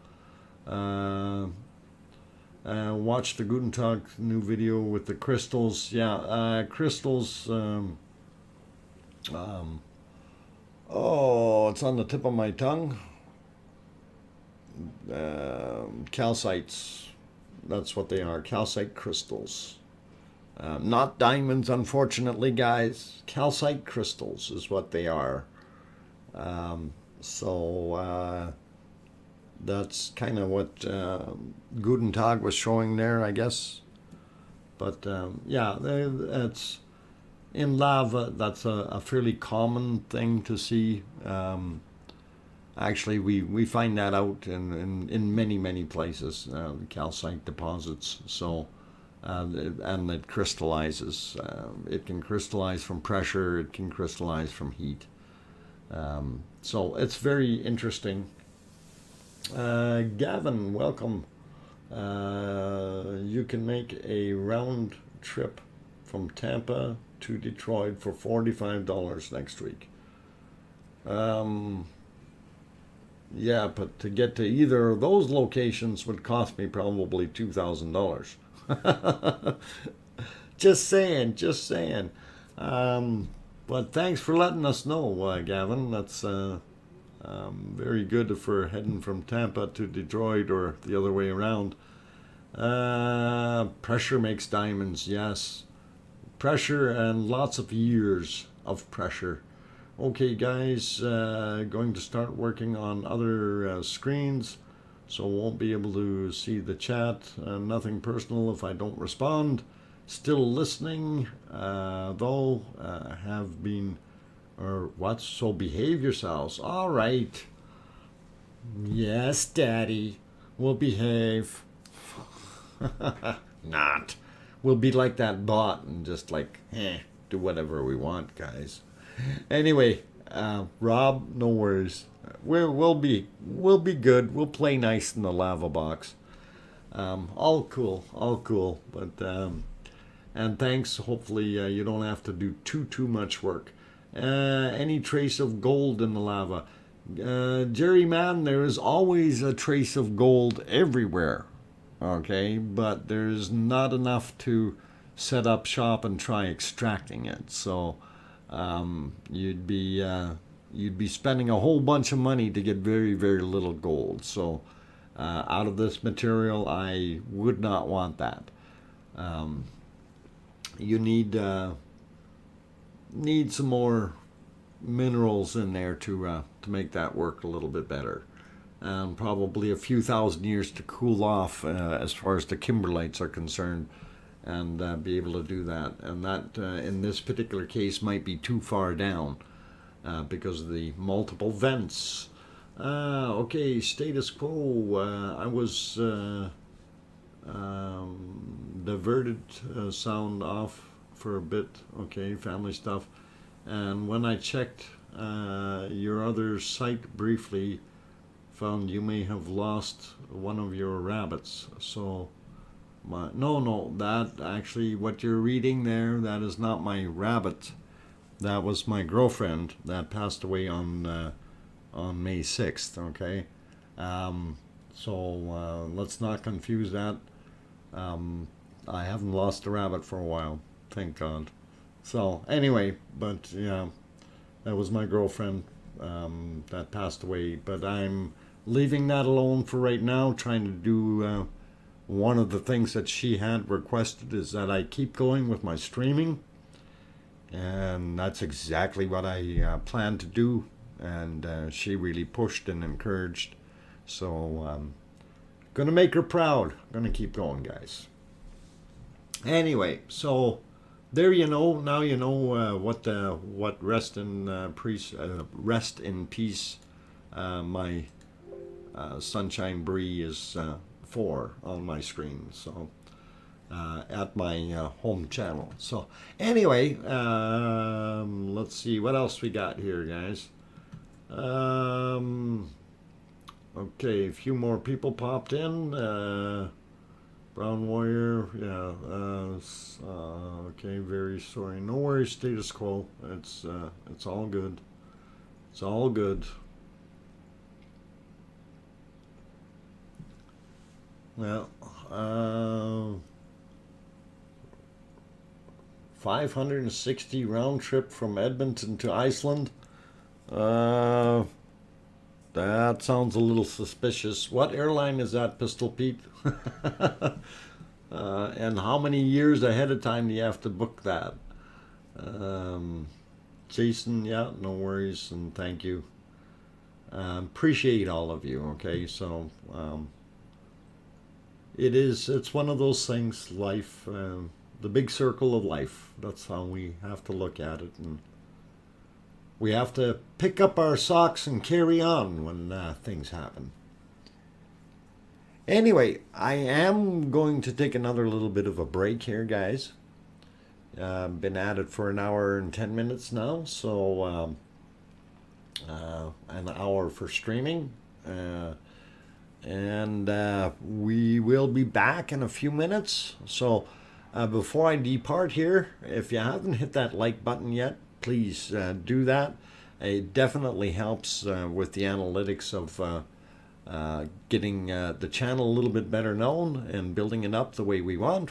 Watch the Guten Tag new video with the crystals. Yeah, crystals. Oh, it's on the tip of my tongue. Calcites. That's what they are. Calcite crystals. Not diamonds, unfortunately, guys. Calcite crystals is what they are. So that's kind of what Guten Tag was showing there, I guess. But yeah, that's in lava. That's a fairly common thing to see. Actually, we find that out in many places, calcite deposits. So, and it crystallizes. It can crystallize from pressure. It can crystallize from heat. So it's very interesting. Gavin, welcome. You can make a round trip from Tampa to Detroit for $45 next week. Yeah, but to get to either of those locations would cost me probably $2,000. Just saying. But thanks for letting us know, Gavin. That's very good if we're heading from Tampa to Detroit or the other way around. Pressure makes diamonds, yes. Pressure and lots of years of pressure. Okay, guys, going to start working on other screens, so won't be able to see the chat. Nothing personal if I don't respond. Still listening, though, have been, or what? So behave yourselves. All right. Yes, Daddy, we'll behave. Not. We'll be like that bot and just like, do whatever we want, guys. Anyway, Rob, no worries. We'll be good. We'll play nice in the lava box. All cool. But and thanks. Hopefully you don't have to do too much work. Any trace of gold in the lava? Jerry man, there is always a trace of gold everywhere. Okay, but there's not enough to set up shop and try extracting it. So you'd be spending a whole bunch of money to get very little gold. So out of this material, I would not want that. You need some more minerals in there to make that work a little bit better. Probably a few thousand years to cool off as far as the kimberlites are concerned, and be able to do that. And that, in this particular case, might be too far down because of the multiple vents. Okay, status quo. I was diverted sound off for a bit. Okay, family stuff. And when I checked your other site briefly, found you may have lost one of your rabbits. So no, that actually what you're reading there, that is not my rabbit. That was my girlfriend that passed away on May 6th. Okay, so let's not confuse that. I haven't lost a rabbit for a while, thank God. So anyway, but yeah, that was my girlfriend that passed away. But I'm leaving that alone for right now, trying to do one of the things that she had requested is that I keep going with my streaming, and that's exactly what I plan to do. And she really pushed and encouraged. So gonna make her proud. Gonna keep going, guys. Anyway, so there you know. Now you know what rest in peace. My Sunshine Bree is for on my screen. So at my home channel. So anyway, let's see what else we got here, guys. Okay, a few more people popped in. Brown Warrior, yeah. Okay, very sorry. No worries, status quo. It's all good. It's all good. Well, 560 round trip from Edmonton to Iceland. Uh, that sounds a little suspicious. What airline is that, Pistol Pete? And how many years ahead of time do you have to book that? Um, Jason, yeah, no worries, and thank you. Appreciate all of you. Okay, so it's one of those things. Life, the big circle of life. That's how we have to look at it, and we have to pick up our socks and carry on when things happen. Anyway, I am going to take another little bit of a break here, guys. Been at it for an hour and 10 minutes now, so an hour for streaming. And we will be back in a few minutes. So before I depart here, if you haven't hit that like button yet, please do that. It definitely helps with the analytics of getting the channel a little bit better known and building it up the way we want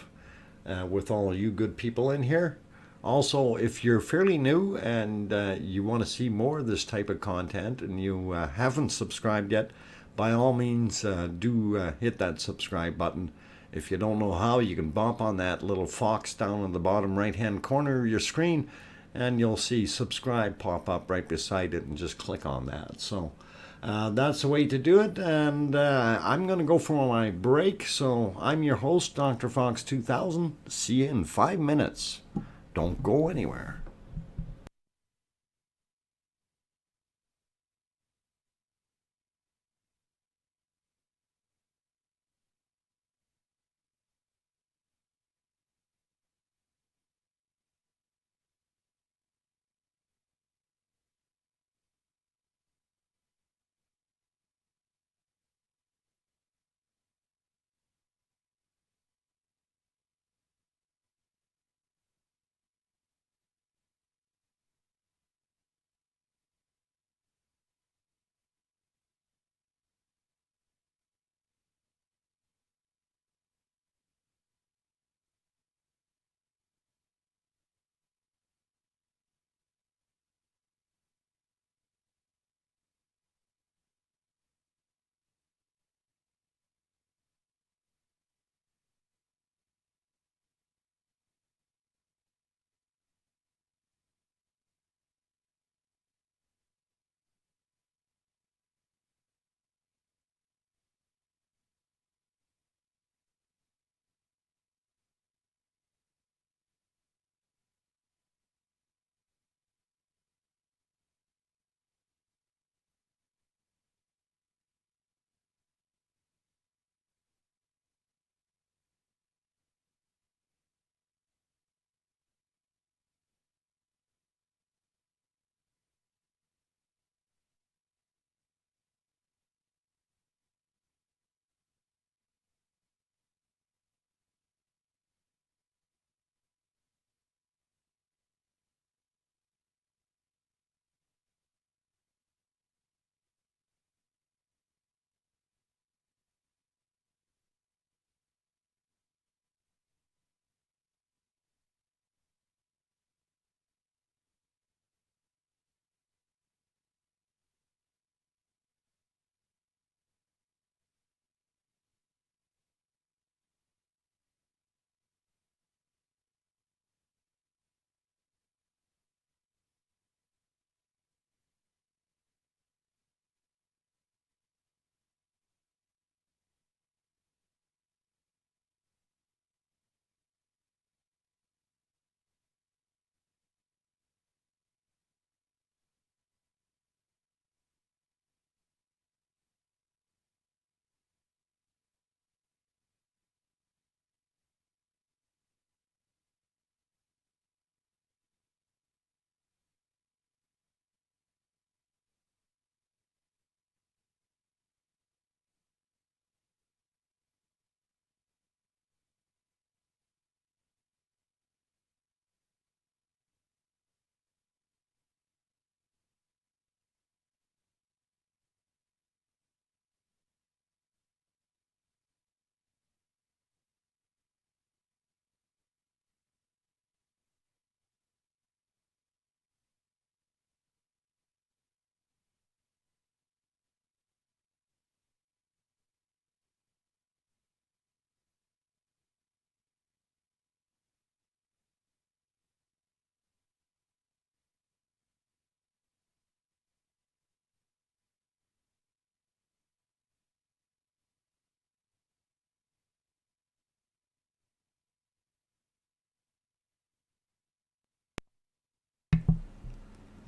with all of you good people in here. Also, if you're fairly new and you want to see more of this type of content and you haven't subscribed yet, by all means do hit that subscribe button. If you don't know how, you can bump on that little fox down in the bottom right hand corner of your screen and you'll see subscribe pop up right beside it, and just click on that. So that's the way to do it, and I'm going to go for my break. So I'm your host, DrFox2000. See you in 5 minutes. Don't go anywhere.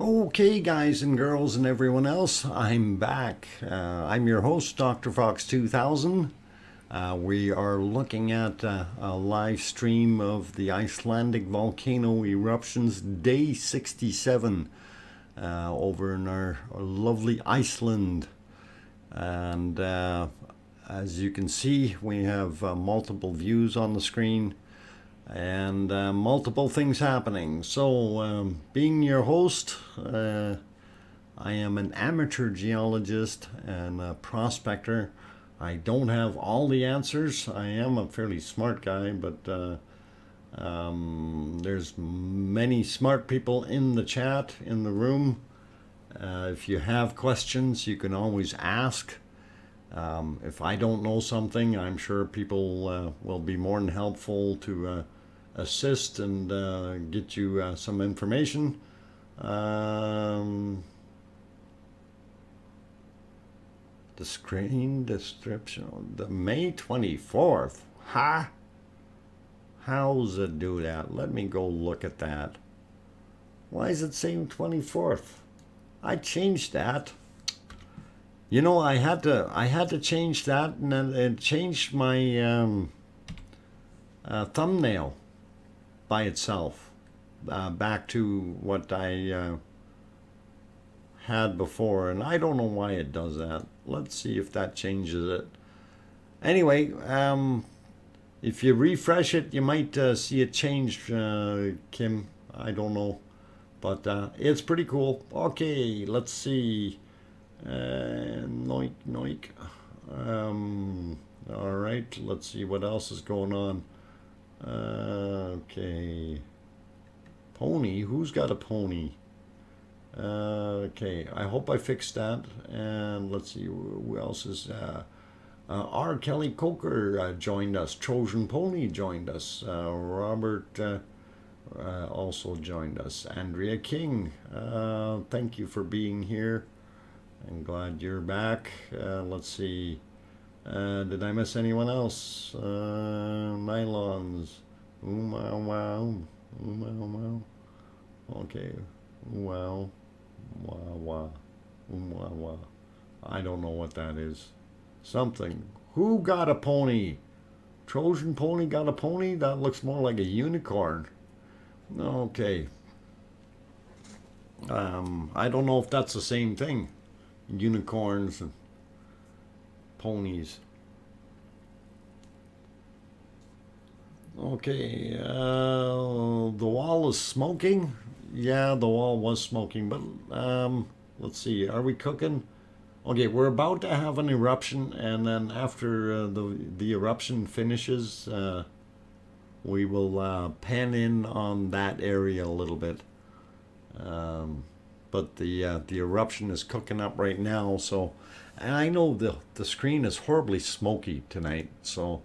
Okay, guys and girls and everyone else, I'm back. I'm your host, DrFox2000. We are looking at a live stream of the Icelandic volcano eruptions, day 67, over in our lovely Iceland. And as you can see, we have multiple views on the screen and multiple things happening. So, being your host, I am an amateur geologist and a prospector. I don't have all the answers. I am a fairly smart guy, but there's many smart people in the chat, in the room. If you have questions, you can always ask. If I don't know something, I'm sure people will be more than helpful to assist and get you some information. The screen description, the May 24th. Huh? How's it do that? Let me go look at that. Why is it saying 24th? I changed that. You know, I had to change that, and then it changed my thumbnail by itself back to what I had before, and I don't know why it does that. Let's see if that changes it. Anyway, if you refresh it, you might see it change, Kim. I don't know, but it's pretty cool. Okay, let's see. Noik. All right, let's see what else is going on. Okay. Pony, who's got a pony? Okay, I hope I fixed that. And let's see, who else is... R. Kelly Coker joined us. Trojan Pony joined us. Robert also joined us. Andrea King, thank you for being here. I'm glad you're back. Let's see. Did I miss anyone else? Nylons. Wow. Wow. Okay. Wow. I don't know what that is. Something. Who got a pony? Trojan Pony got a pony? That looks more like a unicorn. Okay. I don't know if that's the same thing. Unicorns and ponies. Okay, the wall is smoking. Yeah, the wall was smoking, but let's see, are we cooking? Okay, we're about to have an eruption, and then after the eruption finishes, we will pan in on that area a little bit. But the eruption is cooking up right now, so, and I know the screen is horribly smoky tonight, so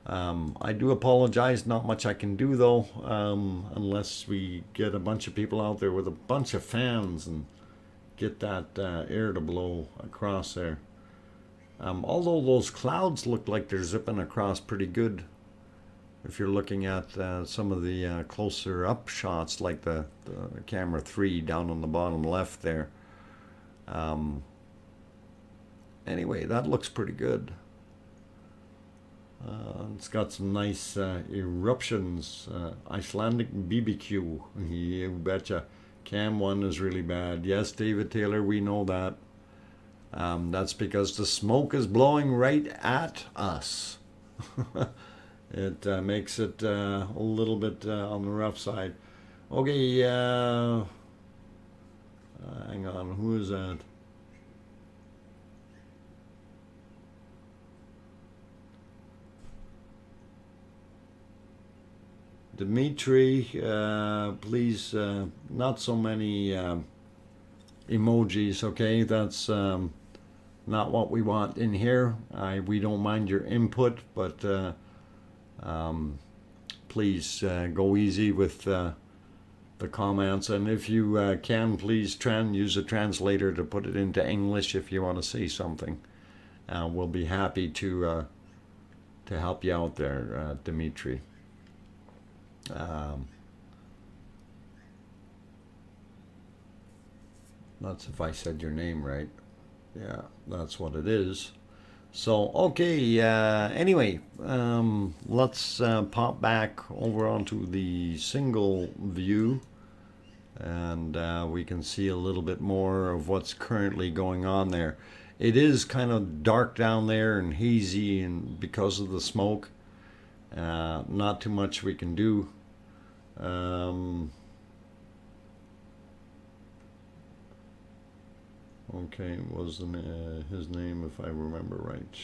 I do apologize. Not much I can do though, unless we get a bunch of people out there with a bunch of fans and get that air to blow across there. Although those clouds look like they're zipping across pretty good. If you're looking at some of the closer up shots, like the camera 3 down on the bottom left there. Anyway, that looks pretty good. It's got some nice eruptions. Icelandic BBQ. You betcha. Cam 1 is really bad. Yes, David Taylor, we know that. That's because the smoke is blowing right at us. It makes it a little bit on the rough side. Okay, hang on, who is that? Dimitri, please, not so many emojis, okay? That's not what we want in here. We don't mind your input, but please go easy with the comments, and if you can, please use a translator to put it into English if you want to say something. We'll be happy to help you out there, Dimitri. That's if I said your name right. Yeah, that's what it is. So, okay, anyway, let's pop back over onto the single view, and we can see a little bit more of what's currently going on there. It is kind of dark down there and hazy, and because of the smoke, not too much we can do. Okay, was his name, if I remember right.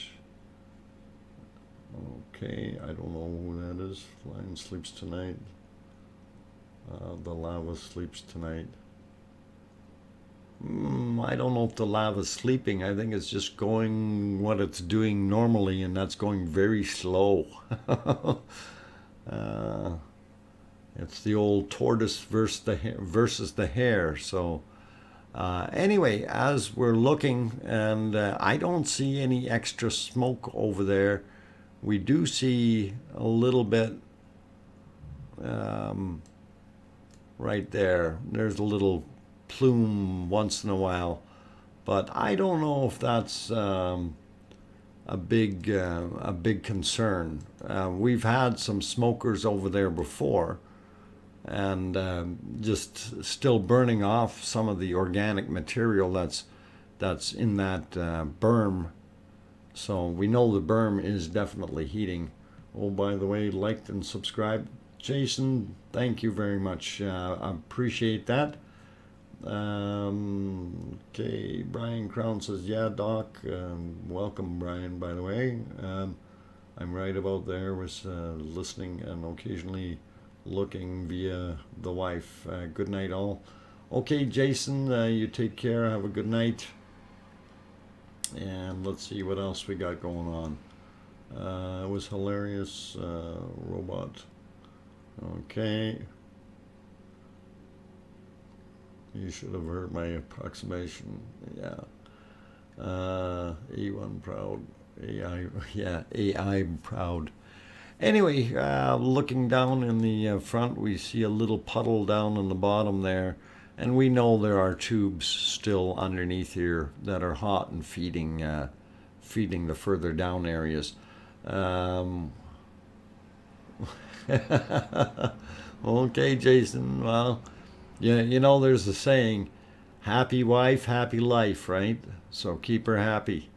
Okay, I don't know who that is. Lion sleeps tonight. The lava sleeps tonight. I don't know if the lava's sleeping. I think it's just going what it's doing normally, and that's going very slow. It's the old tortoise versus the hare. So anyway, as we're looking, and I don't see any extra smoke over there. We do see a little bit right there. There's a little plume once in a while, but I don't know if that's a big concern. We've had some smokers over there before, and just still burning off some of the organic material that's in that berm. So we know the berm is definitely heating. Oh, by the way, liked and subscribed. Jason, thank you very much. I appreciate that. Okay, Brian Crown says, yeah, Doc. Welcome, Brian, by the way. I'm right about there. Was listening and occasionally looking via the wife. Good night, all. Okay, Jason, you take care. Have a good night. And let's see what else we got going on. It was hilarious. Robot. Okay. You should have heard my approximation. Yeah. A1 proud. AI. Yeah. AI proud. Anyway, looking down in the front, we see a little puddle down in the bottom there. And we know there are tubes still underneath here that are hot and feeding the further down areas. Okay, Jason. Well, yeah, you know, there's a saying, happy wife, happy life, right? So keep her happy.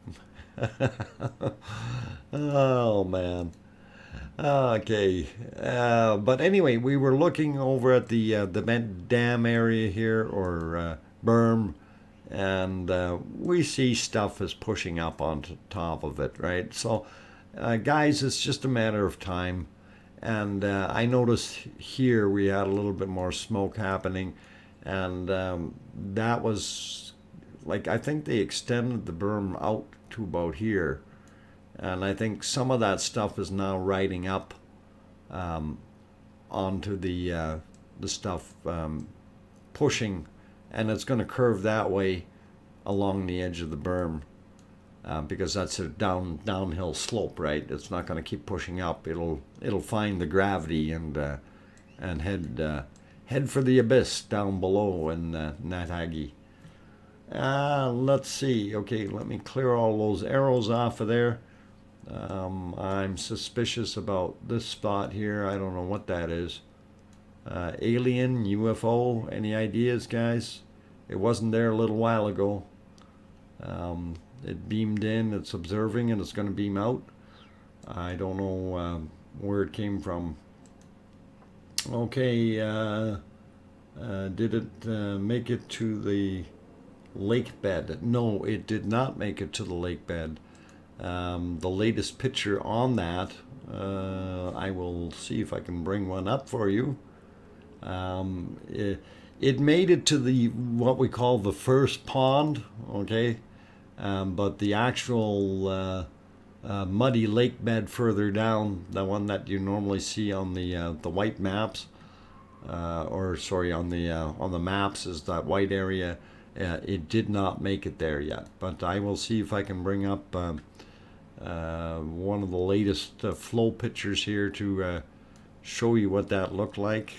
Oh, man. Okay, but anyway, we were looking over at the dam area here, or berm, and we see stuff is pushing up on top of it, right? So, guys, it's just a matter of time. And I noticed here we had a little bit more smoke happening, and that was like, I think they extended the berm out to about here. And I think some of that stuff is now riding up onto the stuff pushing, and it's going to curve that way along the edge of the berm because that's a downhill slope, right? It's not going to keep pushing up. It'll find the gravity and head for the abyss down below in Natagi. Let's see. Okay, let me clear all those arrows off of there. I'm suspicious about this spot here. I don't know what that is. Alien, UFO, any ideas, guys? It wasn't there a little while ago. It beamed in, it's observing, and it's going to beam out. I don't know where it came from. Okay, did it make it to the lake bed? No, it did not make it to the lake bed. The latest picture on that, I will see if I can bring one up for you. It made it to the what we call the first pond, okay, but the actual muddy lake bed further down, the one that you normally see on the white maps, or sorry, on the maps is that white area. It did not make it there yet, but I will see if I can bring up one of the latest flow pictures here to show you what that looked like,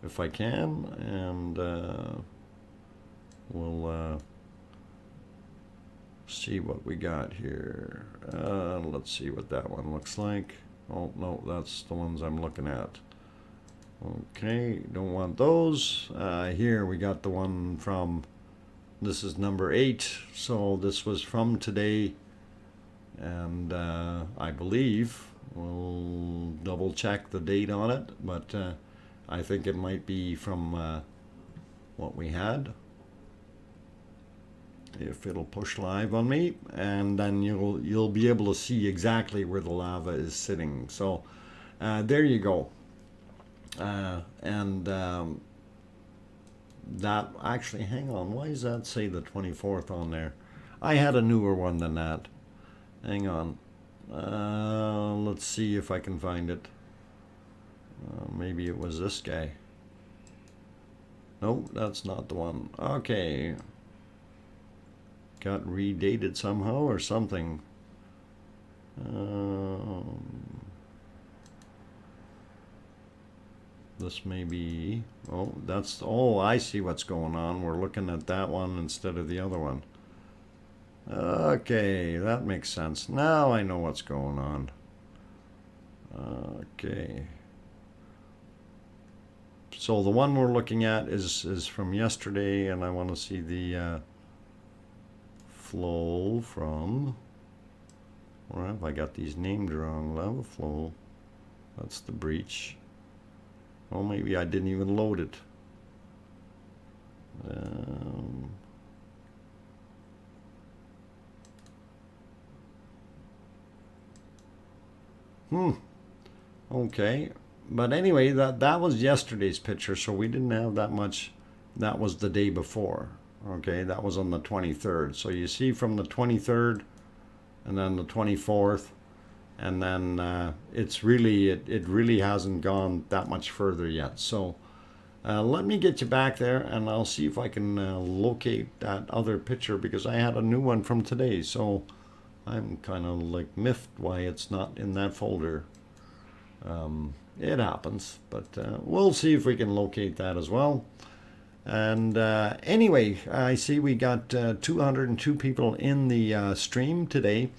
if I can. And we'll see what we got here. Let's see what that one looks like. Oh, no, that's the ones I'm looking at. Okay, don't want those. Here we got the one from, this is number 8, so this was from today, and I believe, we'll double check the date on it, but I think it might be from what we had. If it'll push live on me, and then you'll be able to see exactly where the lava is sitting. So there you go. That actually, hang on, why does that say the 24th on there? I had a newer one than that. Hang on. Let's see if I can find it. Maybe it was this guy. Nope, that's not the one. Okay. Got redated somehow or something. This may be, oh, that's, oh, I see what's going on. We're looking at that one instead of the other one. Okay, that makes sense. Now I know what's going on. Okay. So the one we're looking at is from yesterday, and I want to see the flow from, where have I got these named wrong? Lava flow. That's the breach. Oh, maybe I didn't even load it. Okay, but anyway, that was yesterday's picture, so we didn't have that much. That was the day before. Okay, that was on the 23rd. So you see from the 23rd, and then the 24th, and then it's really it really hasn't gone that much further yet. So let me get you back there, and I'll see if I can locate that other picture, because I had a new one from today. So I'm kind of like miffed why it's not in that folder. It happens, but we'll see if we can locate that as well. And anyway, I see we got 202 people in the stream today.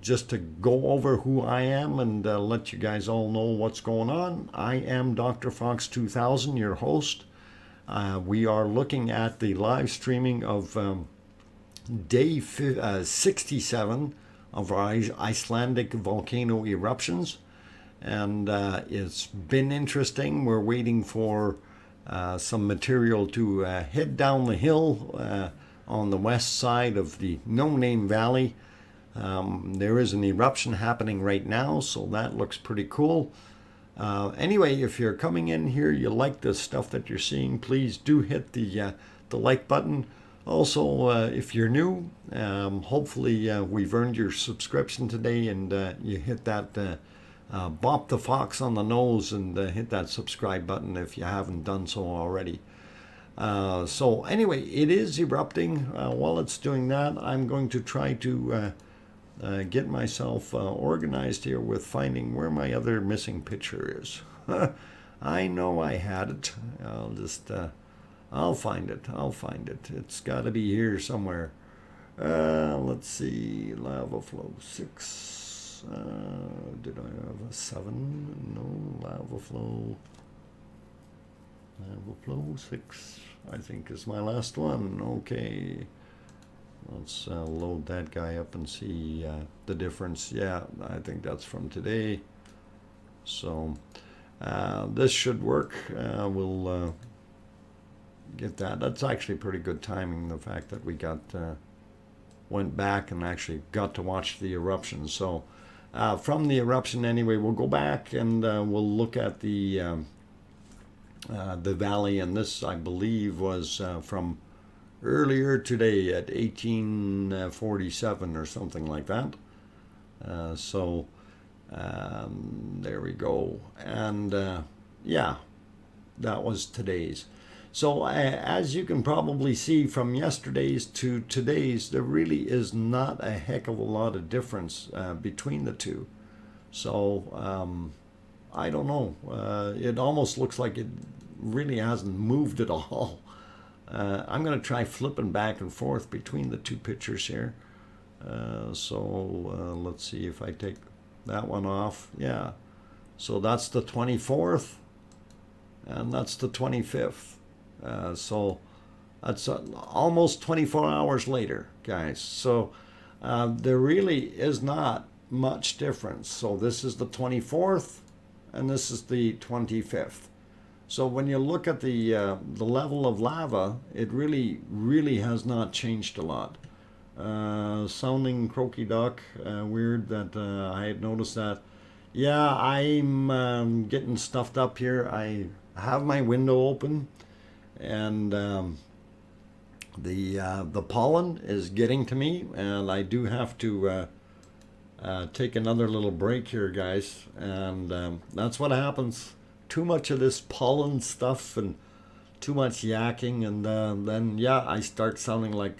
Just to go over who I am and let you guys all know what's going on. I am DrFox2000, your host. We are looking at the live streaming of day 67 of our Icelandic volcano eruptions. And it's been interesting. We're waiting for some material to head down the hill on the west side of the No Name Valley. There is an eruption happening right now, so that looks pretty cool. Anyway, if you're coming in here, you like the stuff that you're seeing, please do hit the like button. Also, if you're new, hopefully we've earned your subscription today, and you hit that bop the fox on the nose and hit that subscribe button if you haven't done so already. So anyway, it is erupting. While it's doing that, I'm going to try to get myself organized here with finding where my other missing picture is. I know I had it. I'll find it. I'll find it. It's got to be here somewhere. Let's see. Lava flow 6. Did I have a 7? No. Lava flow 6, I think, is my last one. Okay. Let's load that guy up and see the difference. Yeah, I think that's from today. So this should work. We'll get that. That's actually pretty good timing, the fact that we went back and actually got to watch the eruption. So from the eruption anyway, we'll go back and we'll look at the valley, and this, I believe, was from earlier today at 1847 or something like that. So there we go. And yeah, that was today's. So as you can probably see from yesterday's to today's, there really is not a heck of a lot of difference between the two. So I don't know. It almost looks like it really hasn't moved at all. I'm going to try flipping back and forth between the two pictures here. Let's see if I take that one off. Yeah. So that's the 24th, and that's the 25th. So that's almost 24 hours later, guys. So there really is not much difference. So this is the 24th, and this is the 25th. So when you look at the level of lava, it really has not changed a lot. Sounding croaky duck, weird that I had noticed that. Yeah, I'm getting stuffed up here. I have my window open, and the pollen is getting to me, and I do have to take another little break here, guys. And that's what happens. Too much of this pollen stuff and too much yakking, and then yeah, I start sounding like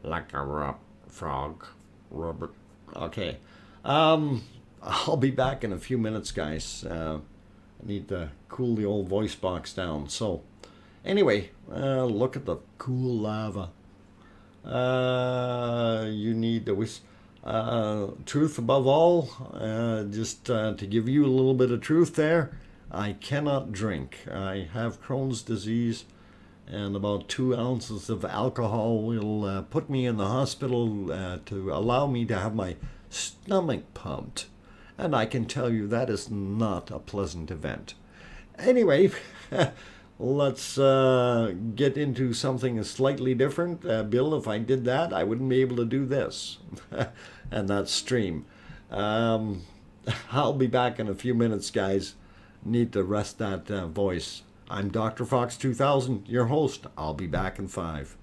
a frog. Robert. Okay. I'll be back in a few minutes, guys. I need to cool the old voice box down. So, anyway, look at the cool lava. You need to wish. Truth above all, just to give you a little bit of truth there, I cannot drink. I have Crohn's disease, and about 2 ounces of alcohol will put me in the hospital to allow me to have my stomach pumped. And I can tell you that is not a pleasant event. Anyway, let's get into something slightly different. Bill, if I did that, I wouldn't be able to do this. And that's stream. I'll be back in a few minutes, guys. Need to rest that voice. I'm DrFox2000, your host. I'll be back in 5.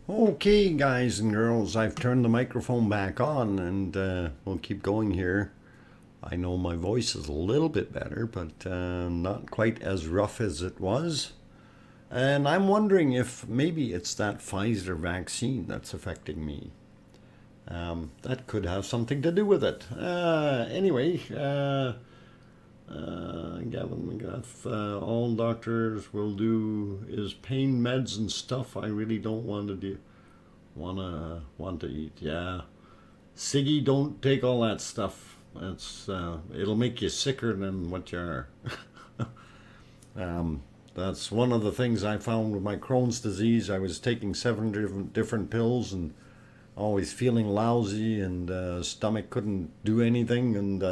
Okay, guys and girls, I've turned the microphone back on, and we'll keep going here. I know my voice is a little bit better, but not quite as rough as it was. And I'm wondering if maybe it's that Pfizer vaccine that's affecting me. That could have something to do with it. Anyway, Gavin McGrath, all doctors will do is pain meds and stuff. I really don't want to do, want to eat. Yeah, Siggy, don't take all that stuff. It'll make you sicker than what you are. That's one of the things I found with my Crohn's disease. I was taking 7 different pills and always feeling lousy, and stomach couldn't do anything, and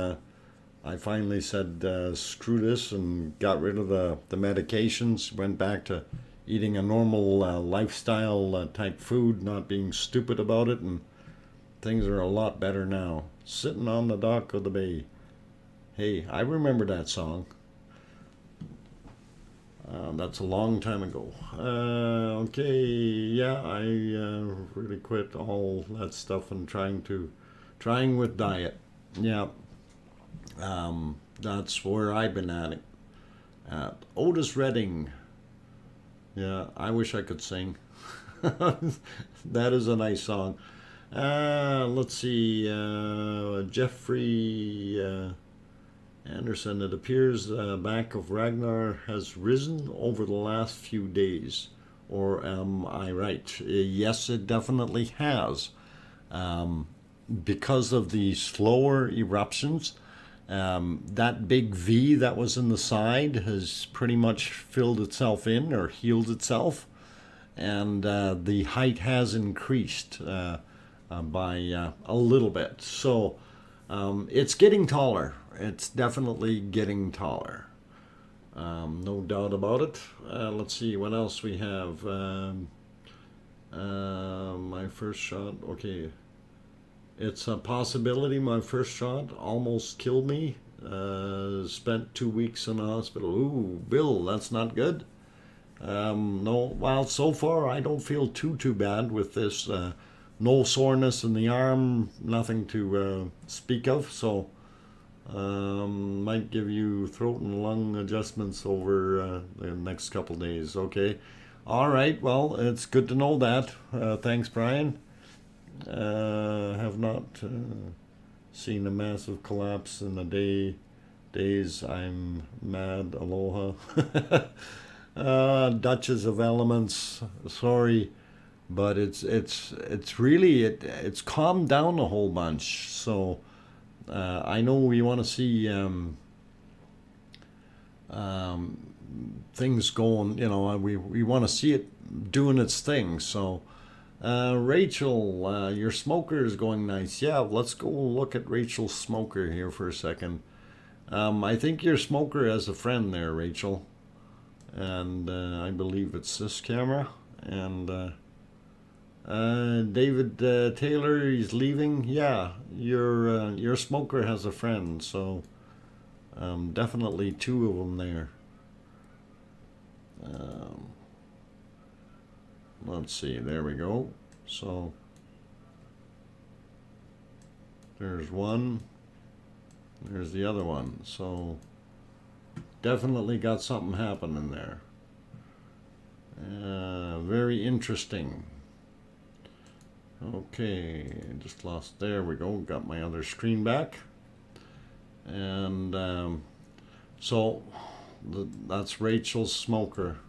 I finally said screw this and got rid of the medications, went back to eating a normal lifestyle type food, not being stupid about it, and things are a lot better now. Sitting on the dock of the bay. Hey, I remember that song. That's a long time ago. Okay, yeah, I really quit all that stuff and trying with diet. Yeah, that's where I've been at it. Otis Redding. Yeah, I wish I could sing. That is a nice song. Let's see, Jeffrey Anderson, it appears the back of Ragnar has risen over the last few days. Or am I right? Yes, it definitely has. Because of the slower eruptions, that big V that was in the side has pretty much filled itself in or healed itself. And the height has increased by a little bit. So it's getting taller. It's definitely getting taller. No doubt about it. Let's see what else we have. My first shot. Okay. It's a possibility. My first shot almost killed me. Spent 2 weeks in the hospital. Ooh, Bill, that's not good. No, well, so far I don't feel too bad with this. No soreness in the arm, nothing to speak of. So might give you throat and lung adjustments over the next couple days. Okay. All right. Well, it's good to know that. Thanks, Brian. Have not seen a massive collapse in the days. I'm mad. Aloha. Duchess of Elements. Sorry, but it's really it's calmed down a whole bunch. So I know we want to see things going. You know, we want to see it doing its thing. So. Rachel, your smoker is going nice. Yeah, let's go look at Rachel's smoker here for a second. I think your smoker has a friend there, Rachel. And I believe it's this camera. And David Taylor, he's leaving. Yeah, your smoker has a friend. So definitely 2 of them there. Let's see, there we go. So there's one, there's the other one. So definitely got something happening there. Very interesting. Okay, just lost, there we go, got my other screen back. And so that's Rachel's smoker.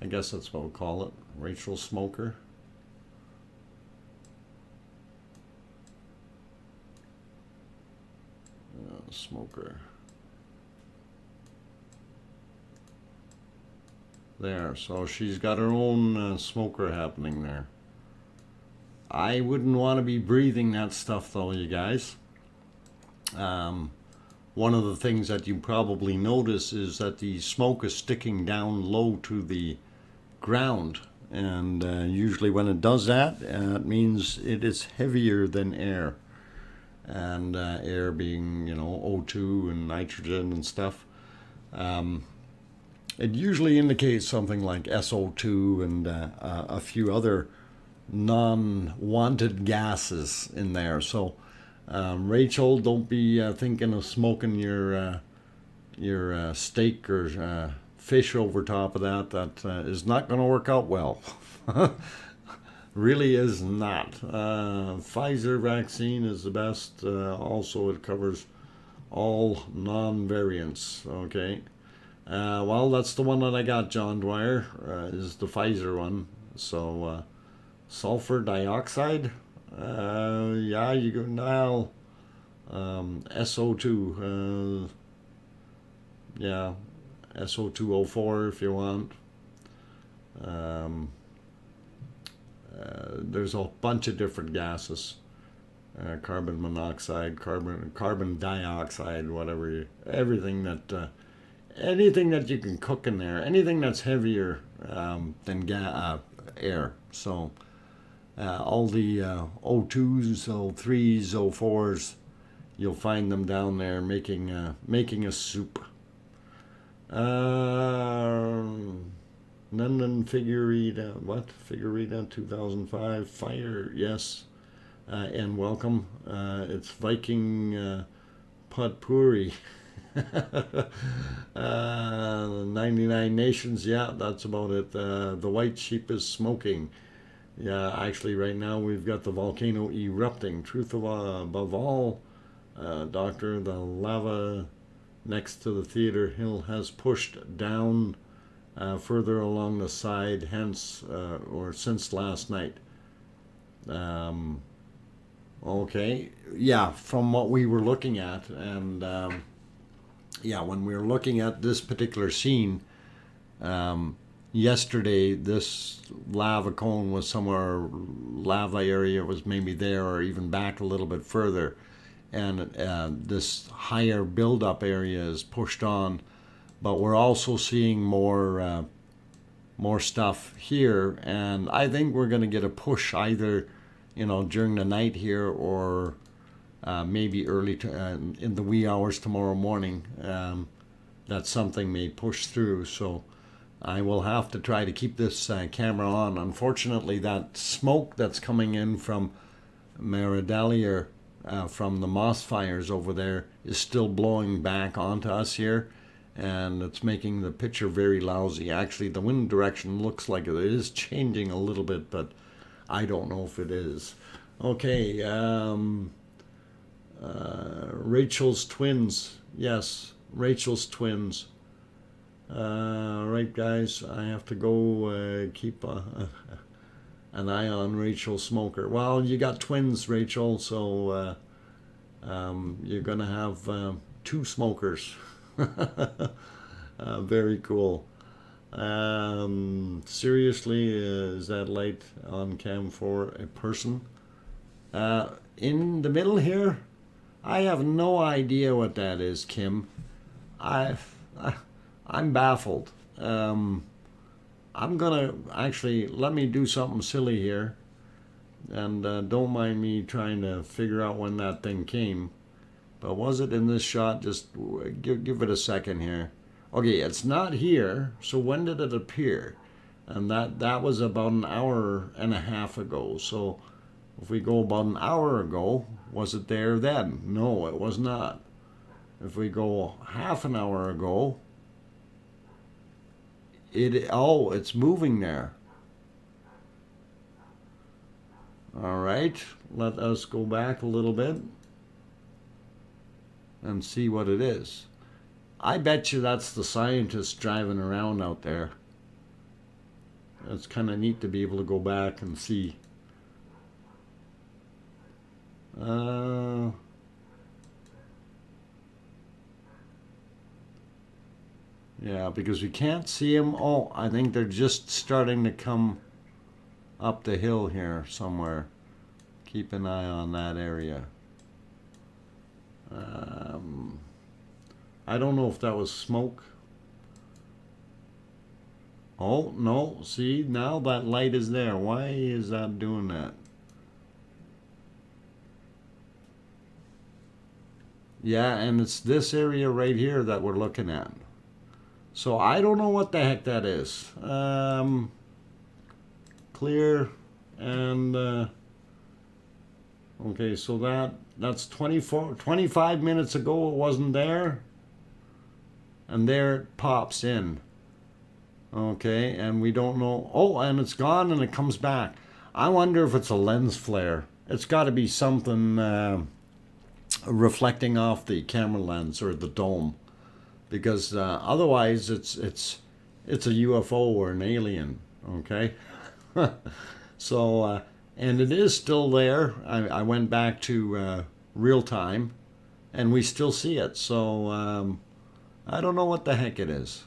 I guess that's what we'll call it, Rachel's smoker. Smoker. There, so she's got her own smoker happening there. I wouldn't want to be breathing that stuff though, you guys. One of the things that you probably notice is that the smoke is sticking down low to the ground, and usually when it does that, it means it is heavier than air. and air being, you know, O2 and nitrogen and stuff. It usually indicates something like SO2 and a few other non-wanted gases in there. So, Rachel, don't be thinking of smoking your steak or fish over top of that. That is not going to work out well. Really is not. Pfizer vaccine is the best. Also, it covers all non-variants. Okay. Well, that's the one that I got, John Dwyer, is the Pfizer one. So, sulfur dioxide. Yeah, you go now. SO2. Yeah, SO2O4 if you want. There's a bunch of different gases. Carbon monoxide, carbon dioxide, whatever. Everything that anything that you can cook in there, anything that's heavier than air. So all the O2s, O3s, O4s, you'll find them down there making a soup. London Figurita, what? Figurita 2005, fire, yes. And welcome. It's Viking potpourri. 99 nations, yeah, that's about it. The white sheep is smoking. Yeah, actually, right now we've got the volcano erupting. Truth above all, Doctor, the lava next to the theater hill has pushed down further along the side, hence, or since last night. Okay, yeah, from what we were looking at, and yeah, when we were looking at this particular scene, yesterday, this lava cone was somewhere, lava area was maybe there or even back a little bit further, and this higher build-up area is pushed on, but we're also seeing more stuff here, and I think we're going to get a push either, you know, during the night here or maybe early in the wee hours tomorrow morning, that something may push through. So I will have to try to keep this camera on. Unfortunately, that smoke that's coming in from Mineralogy, from the moss fires over there, is still blowing back onto us here, and it's making the picture very lousy. Actually, the wind direction looks like it is changing a little bit, but I don't know if it is. Okay, Rachel's twins. Yes, Rachel's twins. Right, guys, I have to go keep an eye on Rachel Smoker. Well, you got twins, Rachel, so you're going to have two smokers. Very cool. Seriously, is that light on cam for a person? In the middle here, I have no idea what that is, Kim. I'm baffled. I'm gonna actually, let me do something silly here, and don't mind me trying to figure out when that thing came. But was it in this shot? Just give it a second here. Okay, it's not here. So when did it appear? And that was about an hour and a half ago. So if we go about an hour ago, was it there then? No, it was not. If we go half an hour ago, it's moving there. All right, let us go back a little bit and see what it is. I bet you that's the scientists driving around out there. It's kind of neat to be able to go back and see. Yeah, because we can't see them. Oh, I think they're just starting to come up the hill here somewhere. Keep an eye on that area. I don't know if that was smoke. Oh, no. See, now that light is there. Why is that doing that? Yeah, and it's this area right here that we're looking at. So I don't know what the heck that is. Clear and okay, so that's 25 minutes ago it wasn't there. And there it pops in. Okay, and we don't know. Oh, and it's gone and it comes back. I wonder if it's a lens flare. It's got to be something reflecting off the camera lens or the dome, because otherwise it's a UFO or an alien. Okay, so and it is still there. I went back to real time, and we still see it. So I don't know what the heck it is.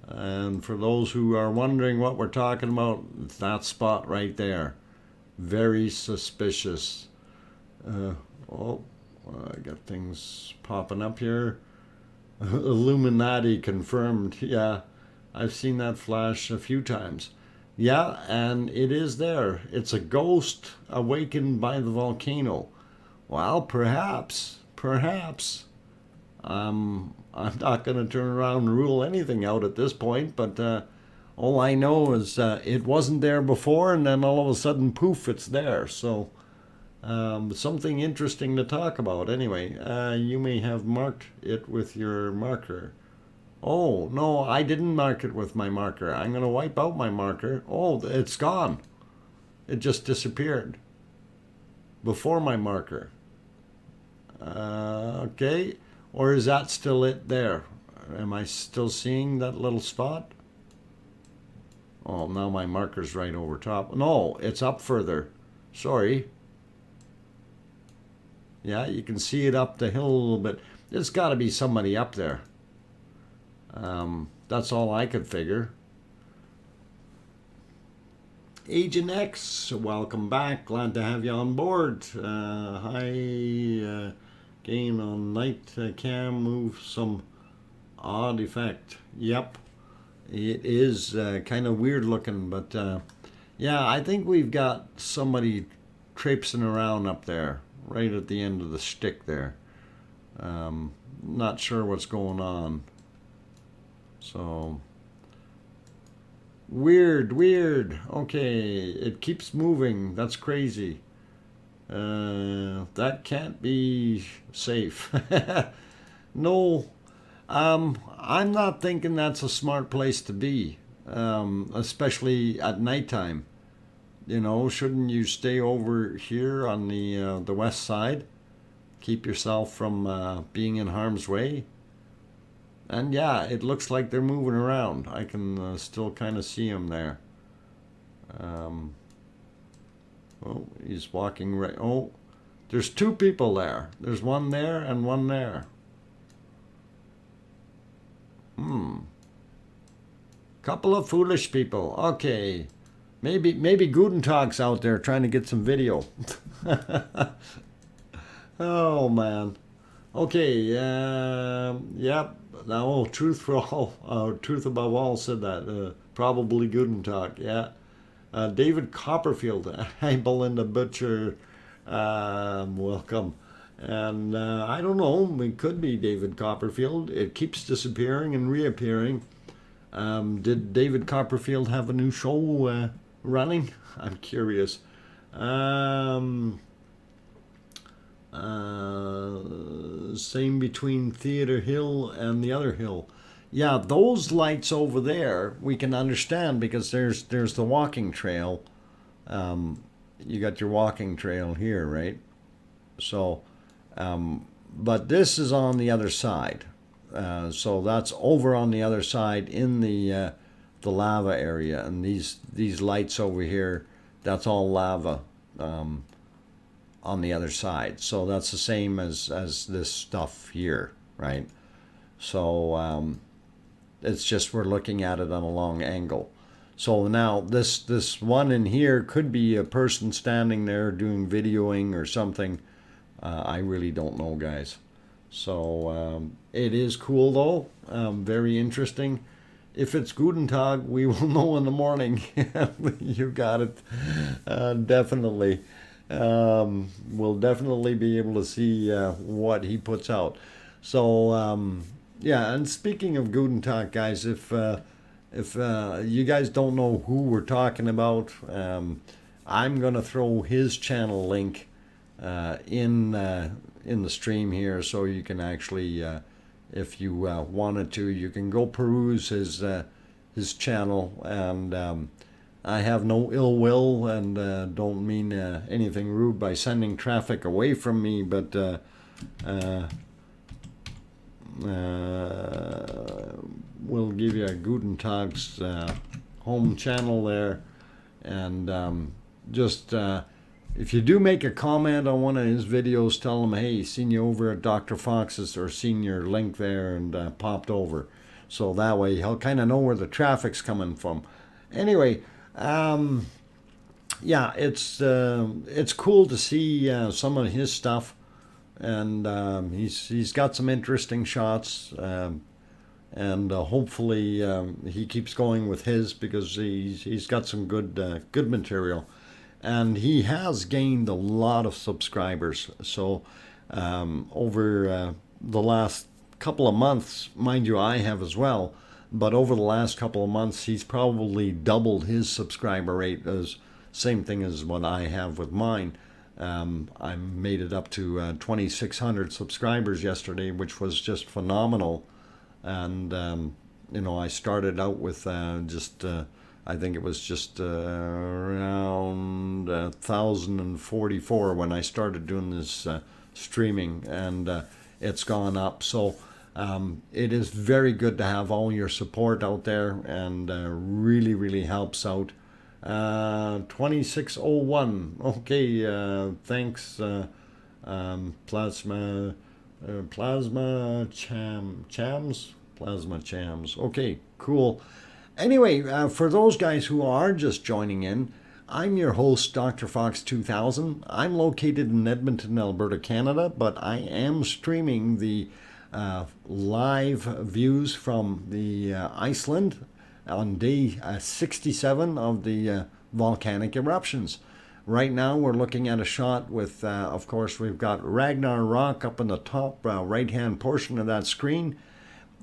And for those who are wondering what we're talking about, that spot right there, very suspicious. Oh, I got things popping up here. Illuminati confirmed. Yeah, I've seen that flash a few times. Yeah, and it is there. It's a ghost awakened by the volcano. Well, perhaps. I'm not going to turn around and rule anything out at this point, but all I know is it wasn't there before, and then all of a sudden, poof, it's there. So something interesting to talk about. Anyway, you may have marked it with your marker. Oh, no, I didn't mark it with my marker. I'm going to wipe out my marker. Oh, it's gone. It just disappeared before my marker. Okay. Or is that still it there? Am I still seeing that little spot? Oh, now my marker's right over top. No, it's up further. Sorry. Yeah, you can see it up the hill a little bit. There's got to be somebody up there. That's all I could figure. Agent X, welcome back. Glad to have you on board. Hi, gain on night cam, move some odd effect. Yep, it is kind of weird looking, but yeah, I think we've got somebody traipsing around up there, right at the end of the stick there. Not sure what's going on. So weird. Okay, it keeps moving. That's crazy. That can't be safe. No, I'm not thinking that's a smart place to be, especially at nighttime. You know, shouldn't you stay over here on the west side? Keep yourself from being in harm's way. And yeah, it looks like they're moving around. I can still kind of see them there. Oh, he's walking right. Oh, there's two people there. There's one there and one there. Couple of foolish people. Okay. Maybe Guten Tag's out there trying to get some video. Oh, man. Okay, yep. Now, truth for all, truth above all said that. Probably Guten Tag, yeah. David Copperfield, hi Belinda Butcher, welcome. And I don't know, it could be David Copperfield. It keeps disappearing and reappearing. Did David Copperfield have a new show running? I'm curious. Same between Theater Hill and the other hill. Yeah, those lights over there we can understand because there's the walking trail. You got your walking trail here, right? So, but this is on the other side. So that's over on the other side in the lava area, and these lights over here, that's all lava on the other side. So that's the same as this stuff here, right? So it's just we're looking at it on a long angle. So now this one in here could be a person standing there doing videoing or something. I really don't know, guys. So it is cool though, very interesting. If it's Guten Tag, we will know in the morning. You got it, definitely. we'll definitely be able to see what he puts out. So yeah, and speaking of Guten Tag, guys, if you guys don't know who we're talking about, I'm gonna throw his channel link in the stream here, so you can actually, if you wanted to, you can go peruse his channel. And I have no ill will, and don't mean anything rude by sending traffic away from me, but we'll give you a Guten Tag's home channel there. And just if you do make a comment on one of his videos, tell him, hey, seen you over at Dr. Fox's, or seen your link there and popped over. So that way he'll kind of know where the traffic's coming from. Anyway, yeah, it's cool to see some of his stuff, and he's got some interesting shots, and hopefully he keeps going with his, because he's got some good material, and he has gained a lot of subscribers. So over the last couple of months, mind you, I have as well. But over the last couple of months, he's probably doubled his subscriber rate, as same thing as what I have with mine. I made it up to 2,600 subscribers yesterday, which was just phenomenal. And you know, I started out with just I think it was just around 1,044 when I started doing this streaming, and it's gone up. So it is very good to have all your support out there, and really helps out. 2601. Okay, thanks, Plasma Chams. Okay, cool. Anyway, for those guys who are just joining in, I'm your host, DrFox2000. I'm located in Edmonton, Alberta, Canada, but I am streaming the live views from the Iceland on day 67 of the volcanic eruptions. Right now we're looking at a shot with, of course, we've got Ragnar Rock up in the top right-hand portion of that screen,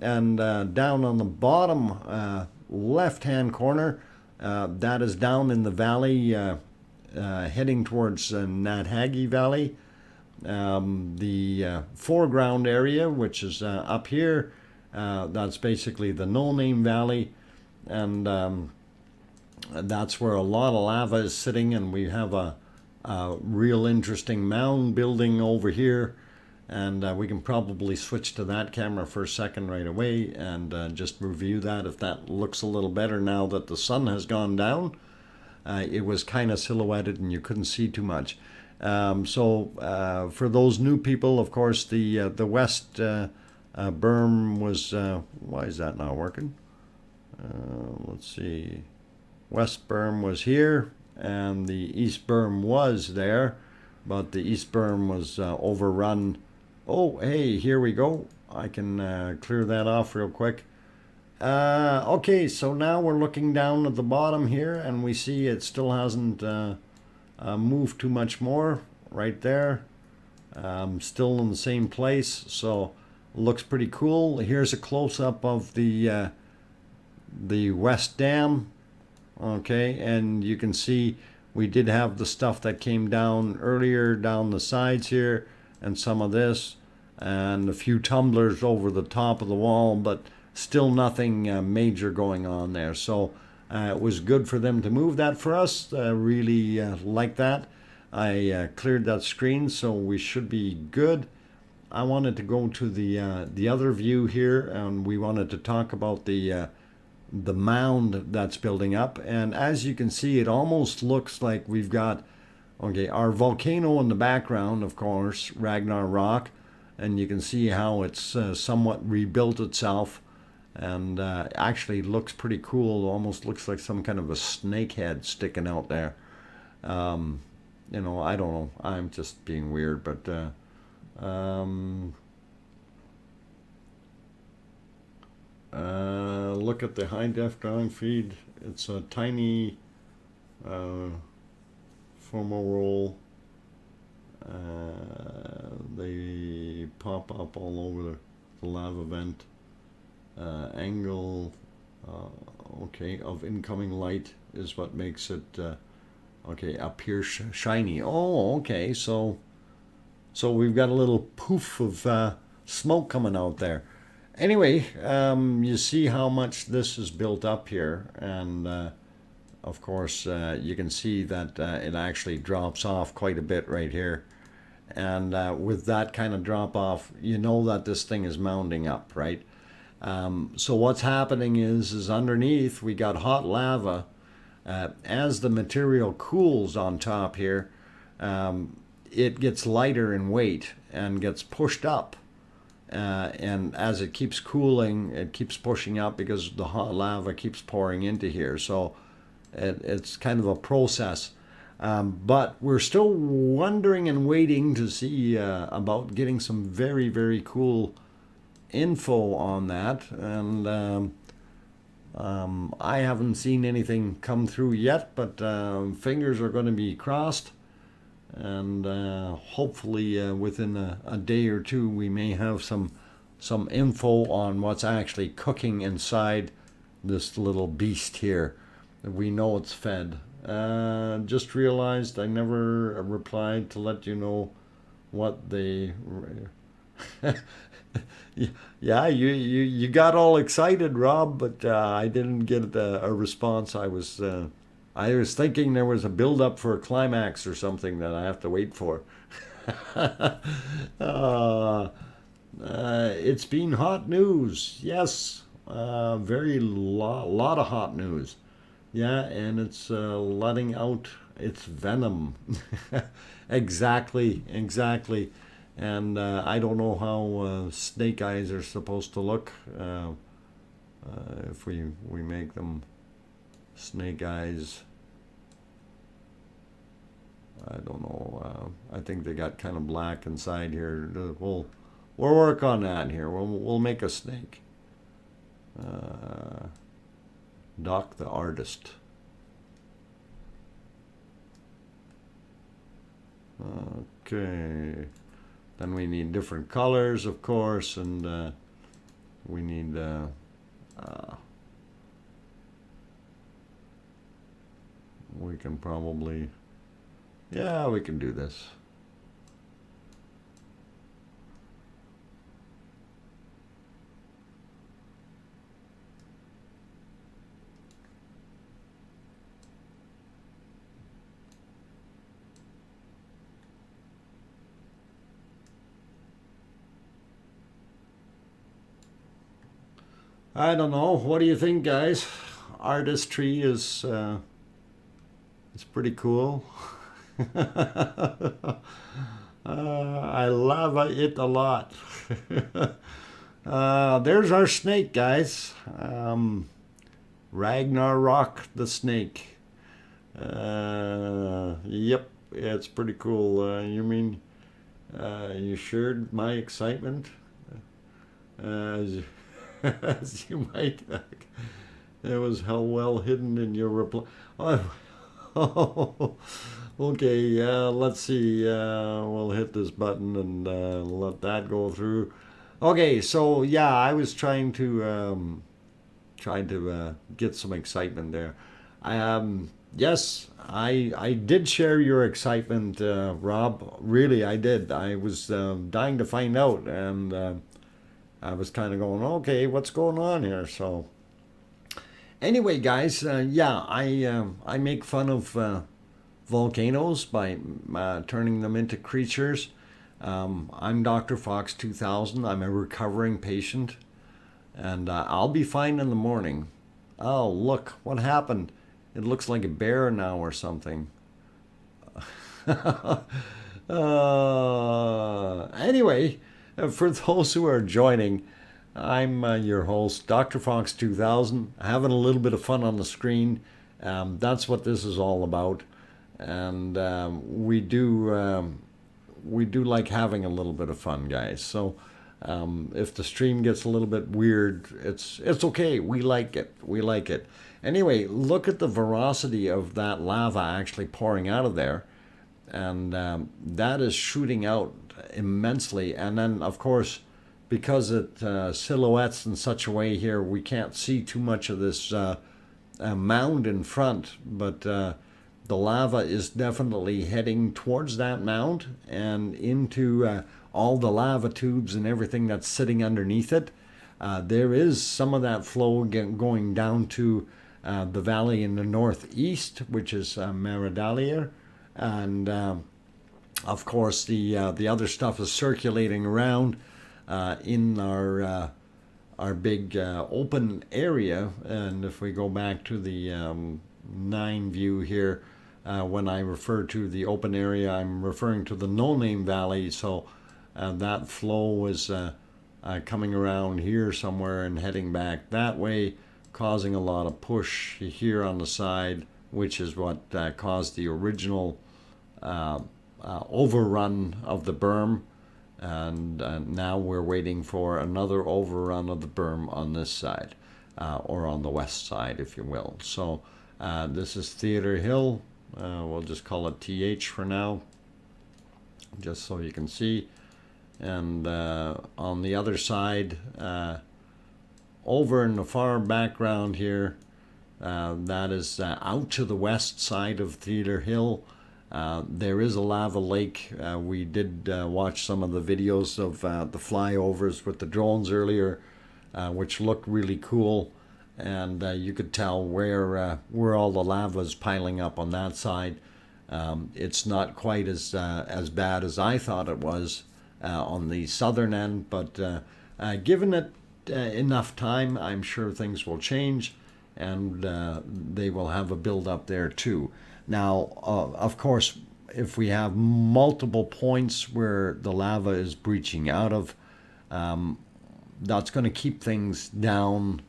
and down on the bottom left-hand corner, that is down in the valley heading towards Nadhagi Valley. The foreground area, which is up here, that's basically the No Name Valley, and that's where a lot of lava is sitting, and we have a real interesting mound building over here, and we can probably switch to that camera for a second right away and just review that, if that looks a little better now that the sun has gone down. It was kind of silhouetted and you couldn't see too much. So for those new people, of course, the west berm was, why is that not working? Let's see. West berm was here, and the east berm was there, but the east berm was overrun. Oh, hey, here we go. I can clear that off real quick. Okay, so now we're looking down at the bottom here, and we see it still hasn't moved too much more right there. Still in the same place, so looks pretty cool. Here's a close-up of the West Dam. Okay, and you can see we did have the stuff that came down earlier down the sides here, and some of this, and a few tumblers over the top of the wall, but still nothing major going on there. So it was good for them to move that for us. Really like that. I cleared that screen, so we should be good. I wanted to go to the other view here, and we wanted to talk about the mound that's building up. And as you can see, it almost looks like we've got, okay, our volcano in the background, of course, Ragnar Rock, and you can see how it's somewhat rebuilt itself, and actually looks pretty cool. Almost looks like some kind of a snake head sticking out there. You know, I don't know, I'm just being weird, but look at the high def drawing feed. It's a tiny photo roll. They pop up all over the lava vent. Angle, okay, of incoming light is what makes it, okay, appear shiny. Oh, okay, so we've got a little poof of smoke coming out there. Anyway, you see how much this is built up here, and of course you can see that it actually drops off quite a bit right here. And with that kind of drop off, you know that this thing is mounting up, right? So what's happening is underneath we got hot lava. As the material cools on top here, it gets lighter in weight and gets pushed up. And as it keeps cooling, it keeps pushing up because the hot lava keeps pouring into here. So it's kind of a process. But we're still wondering and waiting to see about getting some very, very cool info on that. And I haven't seen anything come through yet, but fingers are going to be crossed. And hopefully within a day or two we may have some info on what's actually cooking inside this little beast here. We know it's fed. Just realized I never replied to let you know what they yeah, you got all excited, Rob, but I didn't get a response. I was thinking there was a build-up for a climax or something that I have to wait for. It's been hot news. Yes, very lot of hot news. Yeah, and it's letting out its venom. Exactly. And I don't know how snake eyes are supposed to look if we make them snake eyes. I don't know. I think they got kind of black inside here. We'll work on that here. We'll make a snake. Doc the artist. Okay. Then we need different colors, of course, and we need we can probably, yeah, we can do this. I don't know. What do you think, guys? Artistry is pretty cool. I love it a lot. There's our snake, guys. Ragnarok the snake. Yep, it's pretty cool. You mean you shared my excitement? As you might. It was how well hidden in your reply. Oh, okay, let's see. We'll hit this button and let that go through. Okay, so yeah, I was trying to get some excitement there. Yes, I did share your excitement, Rob. Really, I did. I was dying to find out, and I was kind of going, okay, what's going on here? So anyway, guys, yeah, I make fun of volcanoes by turning them into creatures. I'm DrFox2000. I'm a recovering patient, and I'll be fine in the morning. Oh, look, what happened? It looks like a bear now or something. Anyway, for those who are joining, I'm your host, DrFox2000, having a little bit of fun on the screen. That's what this is all about, and we do like having a little bit of fun, guys. So if the stream gets a little bit weird, it's okay. We like it. We like it. Anyway, look at the veracity of that lava actually pouring out of there. and that is shooting out immensely. And then, of course, because it silhouettes in such a way here, we can't see too much of this mound in front, but the lava is definitely heading towards that mound and into all the lava tubes and everything that's sitting underneath it. There is some of that flow going down to the valley in the northeast, which is Mineralogy, and of course the other stuff is circulating around in our big open area. And if we go back to the 9 view here, when I refer to the open area, I'm referring to the no-name valley. So that flow is coming around here somewhere and heading back that way, causing a lot of push here on the side, which is what caused the original overrun of the berm. And now we're waiting for another overrun of the berm on this side, or on the west side, if you will. So this is Theater Hill. We'll just call it TH for now, just so you can see. And on the other side, over in the far background here, that is out to the west side of Theater Hill. There is a lava lake. We did watch some of the videos of the flyovers with the drones earlier, which looked really cool. And you could tell where all the lava is piling up on that side. It's not quite as bad as I thought it was on the southern end, but given it enough time, I'm sure things will change, and they will have a build up there too. Now, of course, if we have multiple points where the lava is breaching out of, that's going to keep things down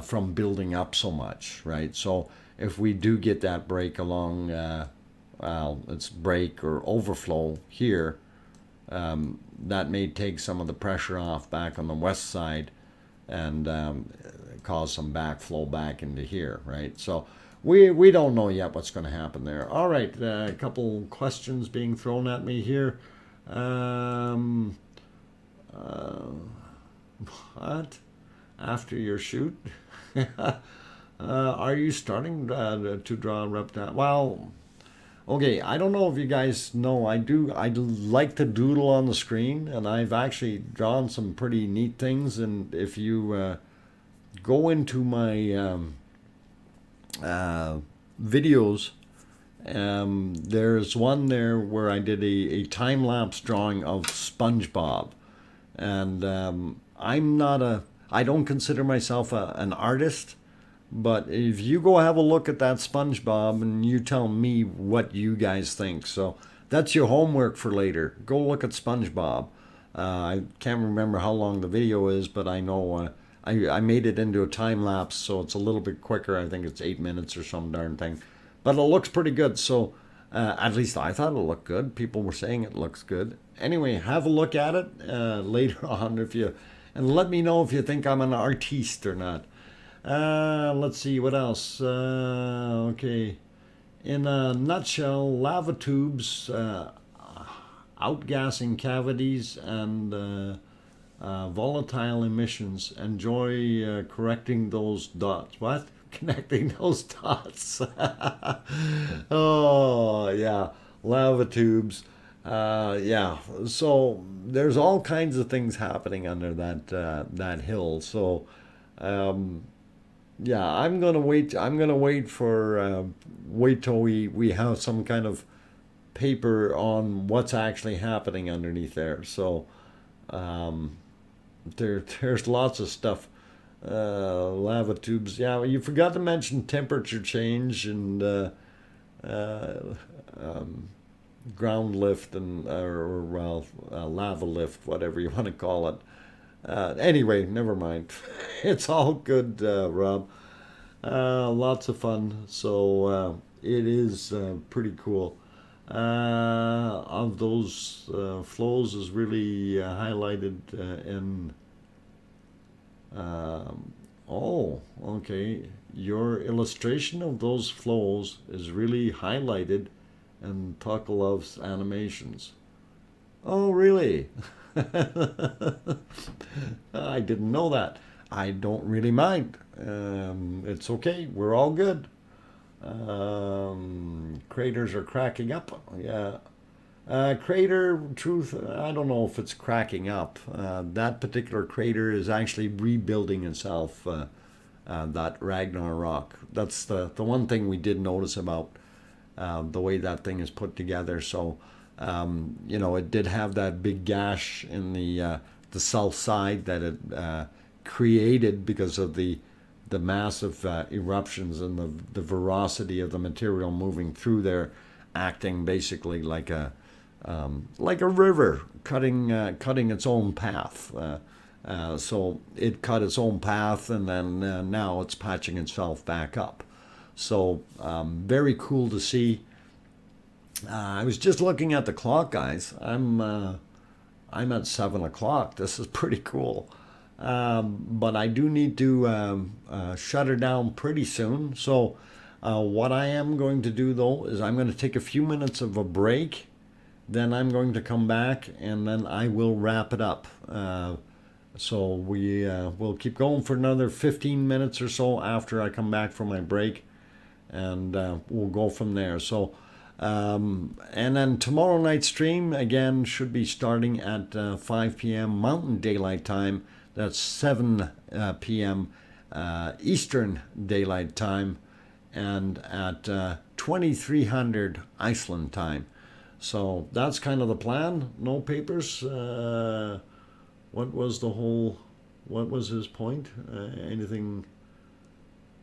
from building up so much, right? So if we do get that break along, well, it's break or overflow here, that may take some of the pressure off back on the west side and cause some backflow back into here, right? So we don't know yet what's going to happen there. All right, a couple questions being thrown at me here. What? After your shoot? Are you starting to draw reptile? Well, okay, I don't know if you guys know, I like to doodle on the screen, and I've actually drawn some pretty neat things. And if you go into my videos, there's one there where I did a time-lapse drawing of SpongeBob. And I don't consider myself an artist, but if you go have a look at that SpongeBob and you tell me what you guys think. So that's your homework for later. Go look at SpongeBob. I can't remember how long the video is, but I know I made it into a time lapse, so it's a little bit quicker. I think it's 8 minutes or some darn thing. But it looks pretty good. So at least I thought it looked good. People were saying it looks good. Anyway, have a look at it later on and let me know if you think I'm an artiste or not. Let's see, what else? Okay. In a nutshell, lava tubes, outgassing cavities, and volatile emissions. Enjoy correcting those dots. What? Connecting those dots. Oh, yeah. Lava tubes. Yeah. So there's all kinds of things happening under that hill. So, yeah, I'm gonna wait. I'm gonna wait till we have some kind of paper on what's actually happening underneath there. So there's lots of stuff. Lava tubes. Yeah, you forgot to mention temperature change and ground lift and lava lift, whatever you want to call it. Anyway, never mind. It's all good, Rob. Lots of fun. So it is pretty cool. Of those flows is really highlighted in... oh, okay. Your illustration of those flows is really highlighted and Tuck loves animations. Oh, really? I didn't know that. I don't really mind. It's okay. We're all good. Craters are cracking up. Yeah. Crater, truth, I don't know if it's cracking up. That particular crater is actually rebuilding itself, that Ragnar rock. That's the one thing we did notice about the way that thing is put together. So, it did have that big gash in the south side that it created because of the massive eruptions and the veracity of the material moving through there, acting basically like a river cutting its own path. So it cut its own path, and then now it's patching itself back up. So very cool to see. I was just looking at the clock, guys. I'm at 7 o'clock. This is pretty cool. But I do need to shut her down pretty soon. So what I am going to do though is I'm going to take a few minutes of a break. Then I'm going to come back and then I will wrap it up. So we will keep going for another 15 minutes or so after I come back from my break, and we'll go from there. So, and then tomorrow night's stream again should be starting at 5 p.m. Mountain Daylight Time. That's 7 p.m. Eastern Daylight Time, and at 2300 Iceland Time. So that's kind of the plan. No papers. What was the whole? What was his point? Anything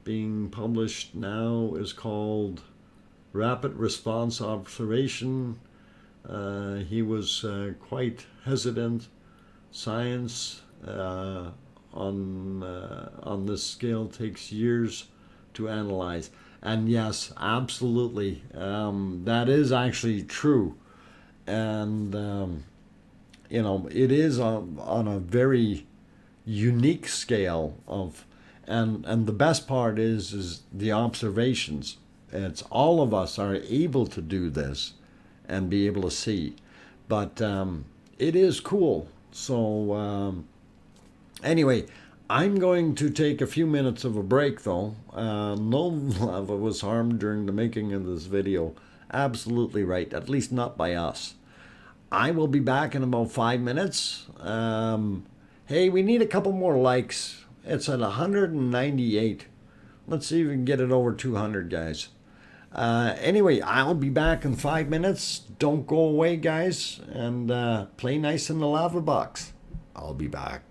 being published now is called rapid response observation. He was quite hesitant. Science on this scale takes years to analyze. And yes, absolutely, that is actually true. And it is on a very unique scale of, and the best part is the observations. It's all of us are able to do this and be able to see, but it is cool. So anyway, I'm going to take a few minutes of a break though. No lava was harmed during the making of this video. Absolutely right, at least not by us. I will be back in about 5 minutes. Hey, we need a couple more likes. It's at 198. Let's see if we can get it over 200, guys. Anyway, I'll be back in 5 minutes. Don't go away, guys, and play nice in the lava box. I'll be back.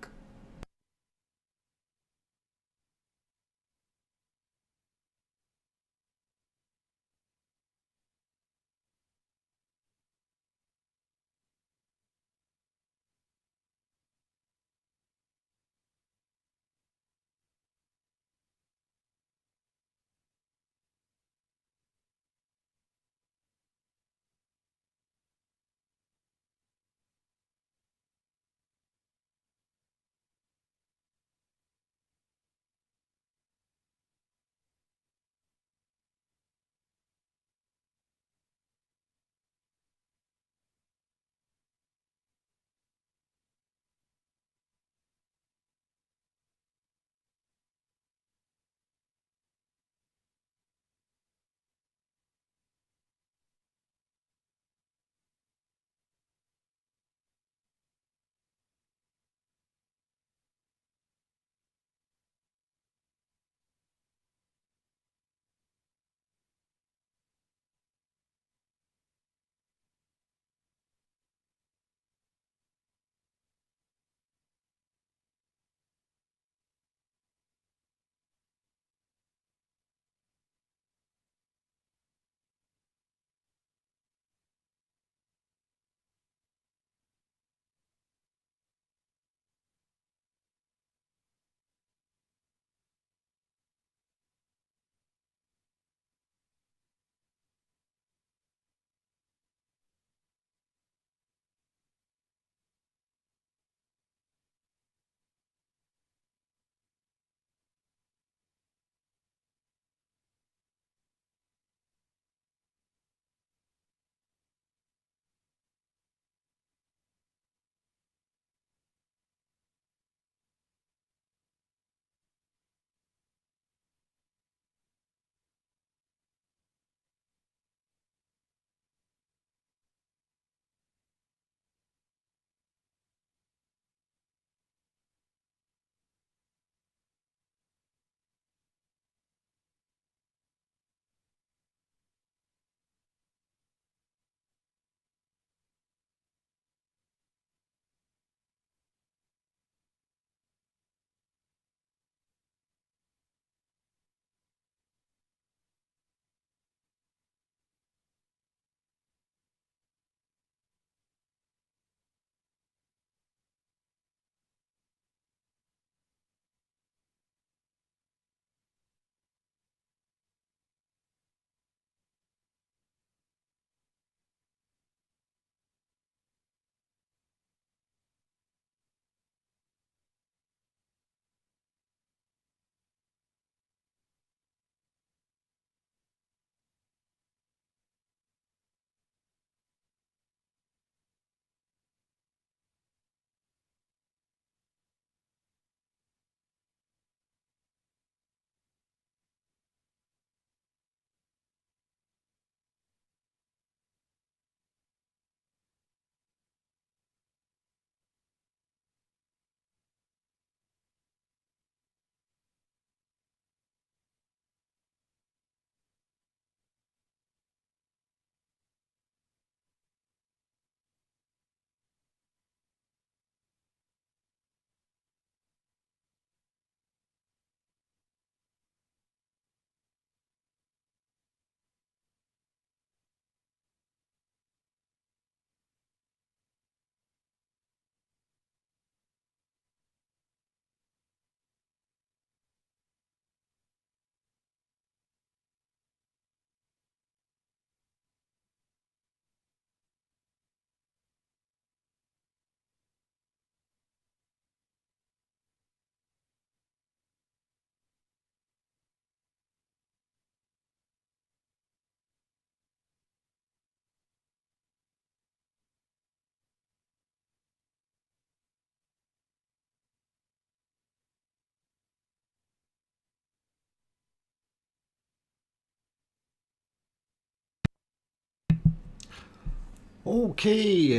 Okay,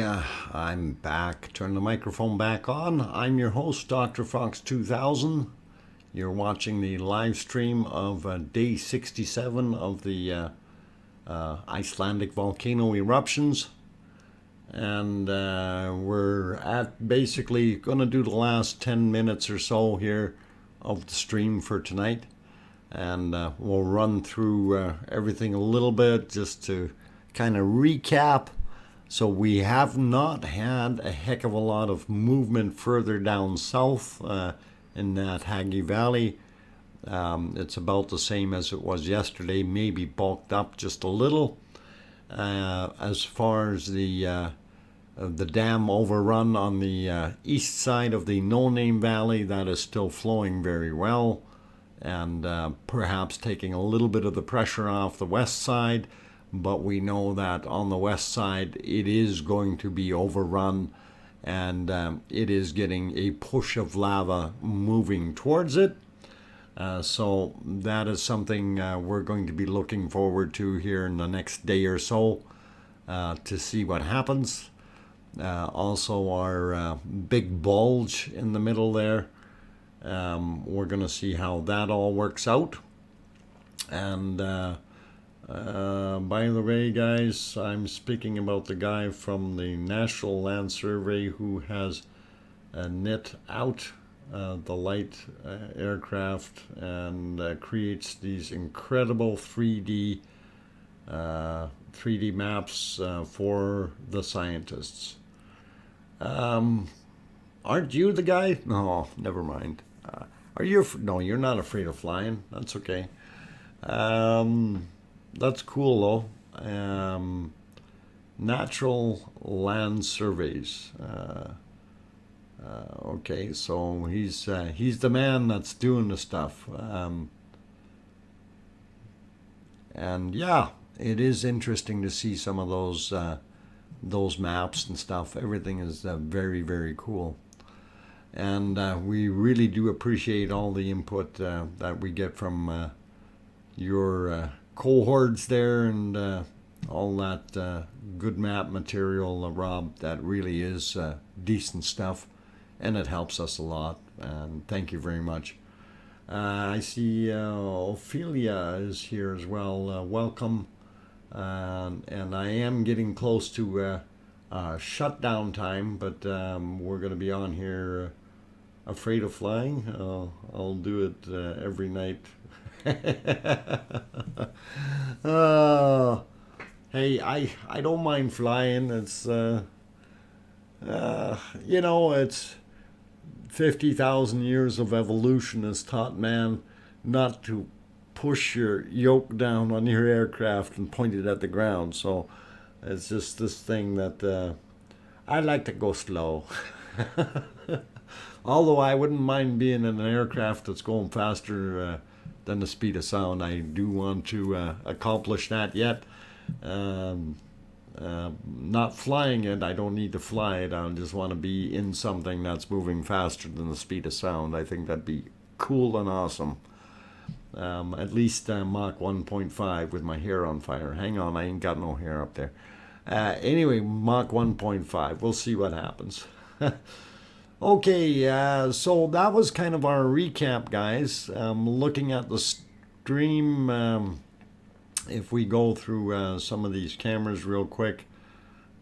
I'm back. Turn the microphone back on. I'm your host, DrFox2000. You're watching the live stream of day 67 of the Icelandic volcano eruptions. And we're at basically going to do the last 10 minutes or so here of the stream for tonight. And we'll run through everything a little bit just to kind of recap. So we have not had a heck of a lot of movement further down south in that Hagi Valley. It's about the same as it was yesterday, maybe bulked up just a little. As far as the dam overrun on the east side of the No Name Valley, that is still flowing very well, and perhaps taking a little bit of the pressure off the west side. But we know that on the west side it is going to be overrun, and it is getting a push of lava moving towards it. So that is something we're going to be looking forward to here in the next day or so to see what happens. Also our big bulge in the middle there. We're going to see how that all works out. And by the way, guys, I'm speaking about the guy from the National Land Survey who has knit out the light aircraft and creates these incredible 3D maps for the scientists. Aren't you the guy? No, never mind. Are you? No, you're not afraid of flying. That's okay. That's cool though. Natural Land Surveys. Okay, so he's the man that's doing the stuff. And yeah, it is interesting to see some of those maps and stuff. Everything is very, very cool. And we really do appreciate all the input that we get from your cohorts there, and all that good map material, Rob. That really is decent stuff, and it helps us a lot, and thank you very much. I see Ophelia is here as well. Welcome. And I am getting close to shutdown time, but we're going to be on here afraid of flying. I'll do it every night. Hey, I don't mind flying. It's it's 50,000 years of evolution has taught man not to push your yoke down on your aircraft and point it at the ground. So it's just this thing that I like to go slow. Although I wouldn't mind being in an aircraft that's going faster than the speed of sound. I do want to accomplish that yet. Not flying it, I don't need to fly it. I just want to be in something that's moving faster than the speed of sound. I think that'd be cool and awesome. At least Mach 1.5 with my hair on fire. Hang on, I ain't got no hair up there. Anyway, Mach 1.5. We'll see what happens. Okay, so that was kind of our recap, guys. Looking at the stream, if we go through some of these cameras real quick,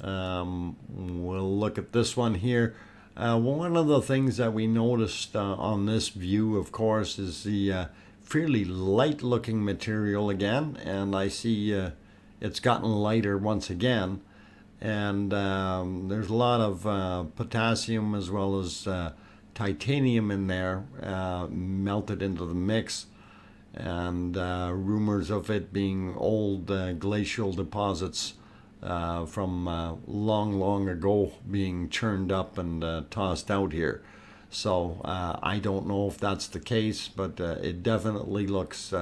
we'll look at this one here. One of the things that we noticed on this view, of course, is the fairly light looking material again, and I see it's gotten lighter once again, and there's a lot of potassium as well as titanium in there melted into the mix, and rumors of it being old glacial deposits from long ago being churned up and tossed out here. So I don't know if that's the case, but it definitely looks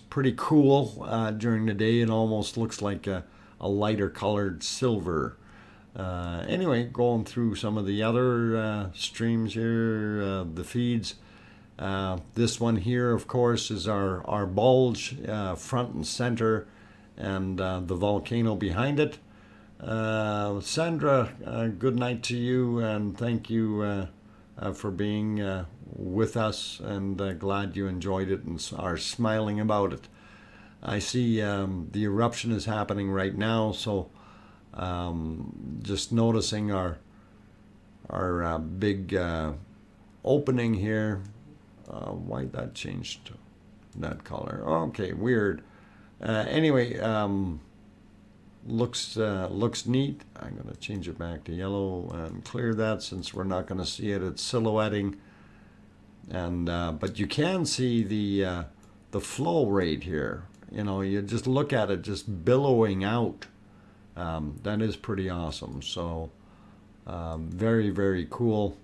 pretty cool during the day. It almost looks like a lighter colored silver. Anyway, going through some of the other streams here, the feeds. This one here, of course, is our bulge front and center, and the volcano behind it. Sandra, good night to you, and thank you for being with us, and glad you enjoyed it and are smiling about it. I see the eruption is happening right now, so just noticing our big opening here. Why that changed to that color? Okay, weird. Anyway, looks neat. I'm gonna change it back to yellow and clear that since we're not gonna see it. It's silhouetting, and but you can see the flow rate here. You know, you just look at it just billowing out. That is pretty awesome. So very, very cool,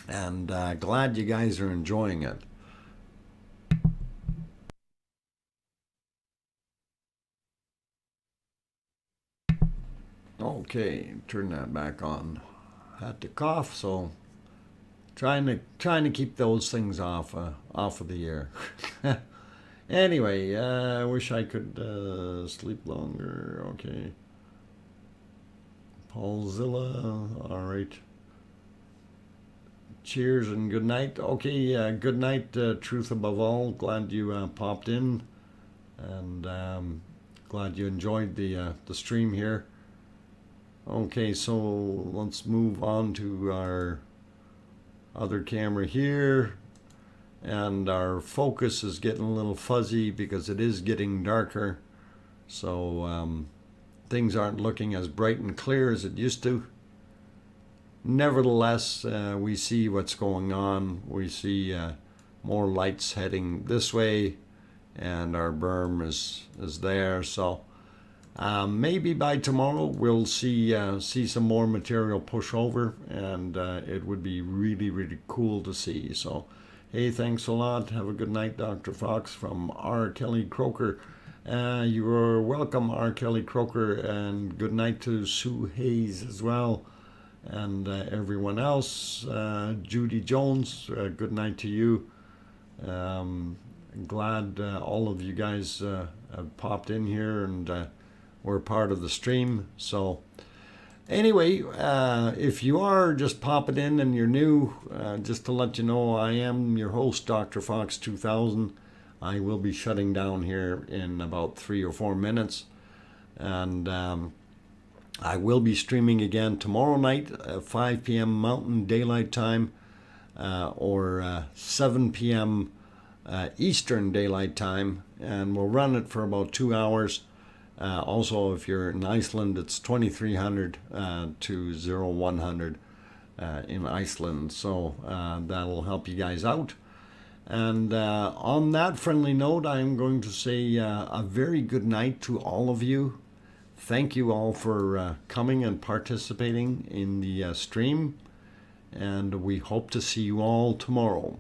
and glad you guys are enjoying it. Okay, turn that back on. Had to cough, so trying to keep those things off of the air. Anyway, I wish I could sleep longer. Okay. Paulzilla, all right. Cheers and good night. Okay, good night, Truth Above All. Glad you popped in, and glad you enjoyed the stream here. Okay, so let's move on to our other camera here. And our focus is getting a little fuzzy because it is getting darker. So things aren't looking as bright and clear as it used to. Nevertheless, we see what's going on. We see more lights heading this way, and our berm is there. So maybe by tomorrow we'll see some more material push over, and it would be really, really cool to see. So hey, thanks a lot. Have a good night, Dr. Fox from R. Kelly Croker. You are welcome, R. Kelly Croker, and good night to Sue Hayes as well, and everyone else. Judy Jones, good night to you. Glad all of you guys have popped in here and were part of the stream. So anyway, if you are just popping in and you're new, just to let you know, I am your host, DrFox2000. I will be shutting down here in about 3 or 4 minutes. And I will be streaming again tomorrow night at 5 p.m. Mountain Daylight Time, or 7 p.m. Eastern Daylight Time. And we'll run it for about 2 hours. Also, if you're in Iceland, it's 2300 to 0100 in Iceland. So that'll help you guys out. And on that friendly note, I'm going to say a very good night to all of you. Thank you all for coming and participating in the stream. And we hope to see you all tomorrow.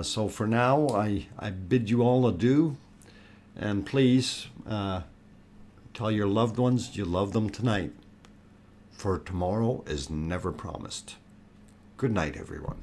So for now, I bid you all adieu. And please tell your loved ones you love them tonight, for tomorrow is never promised. Good night, everyone.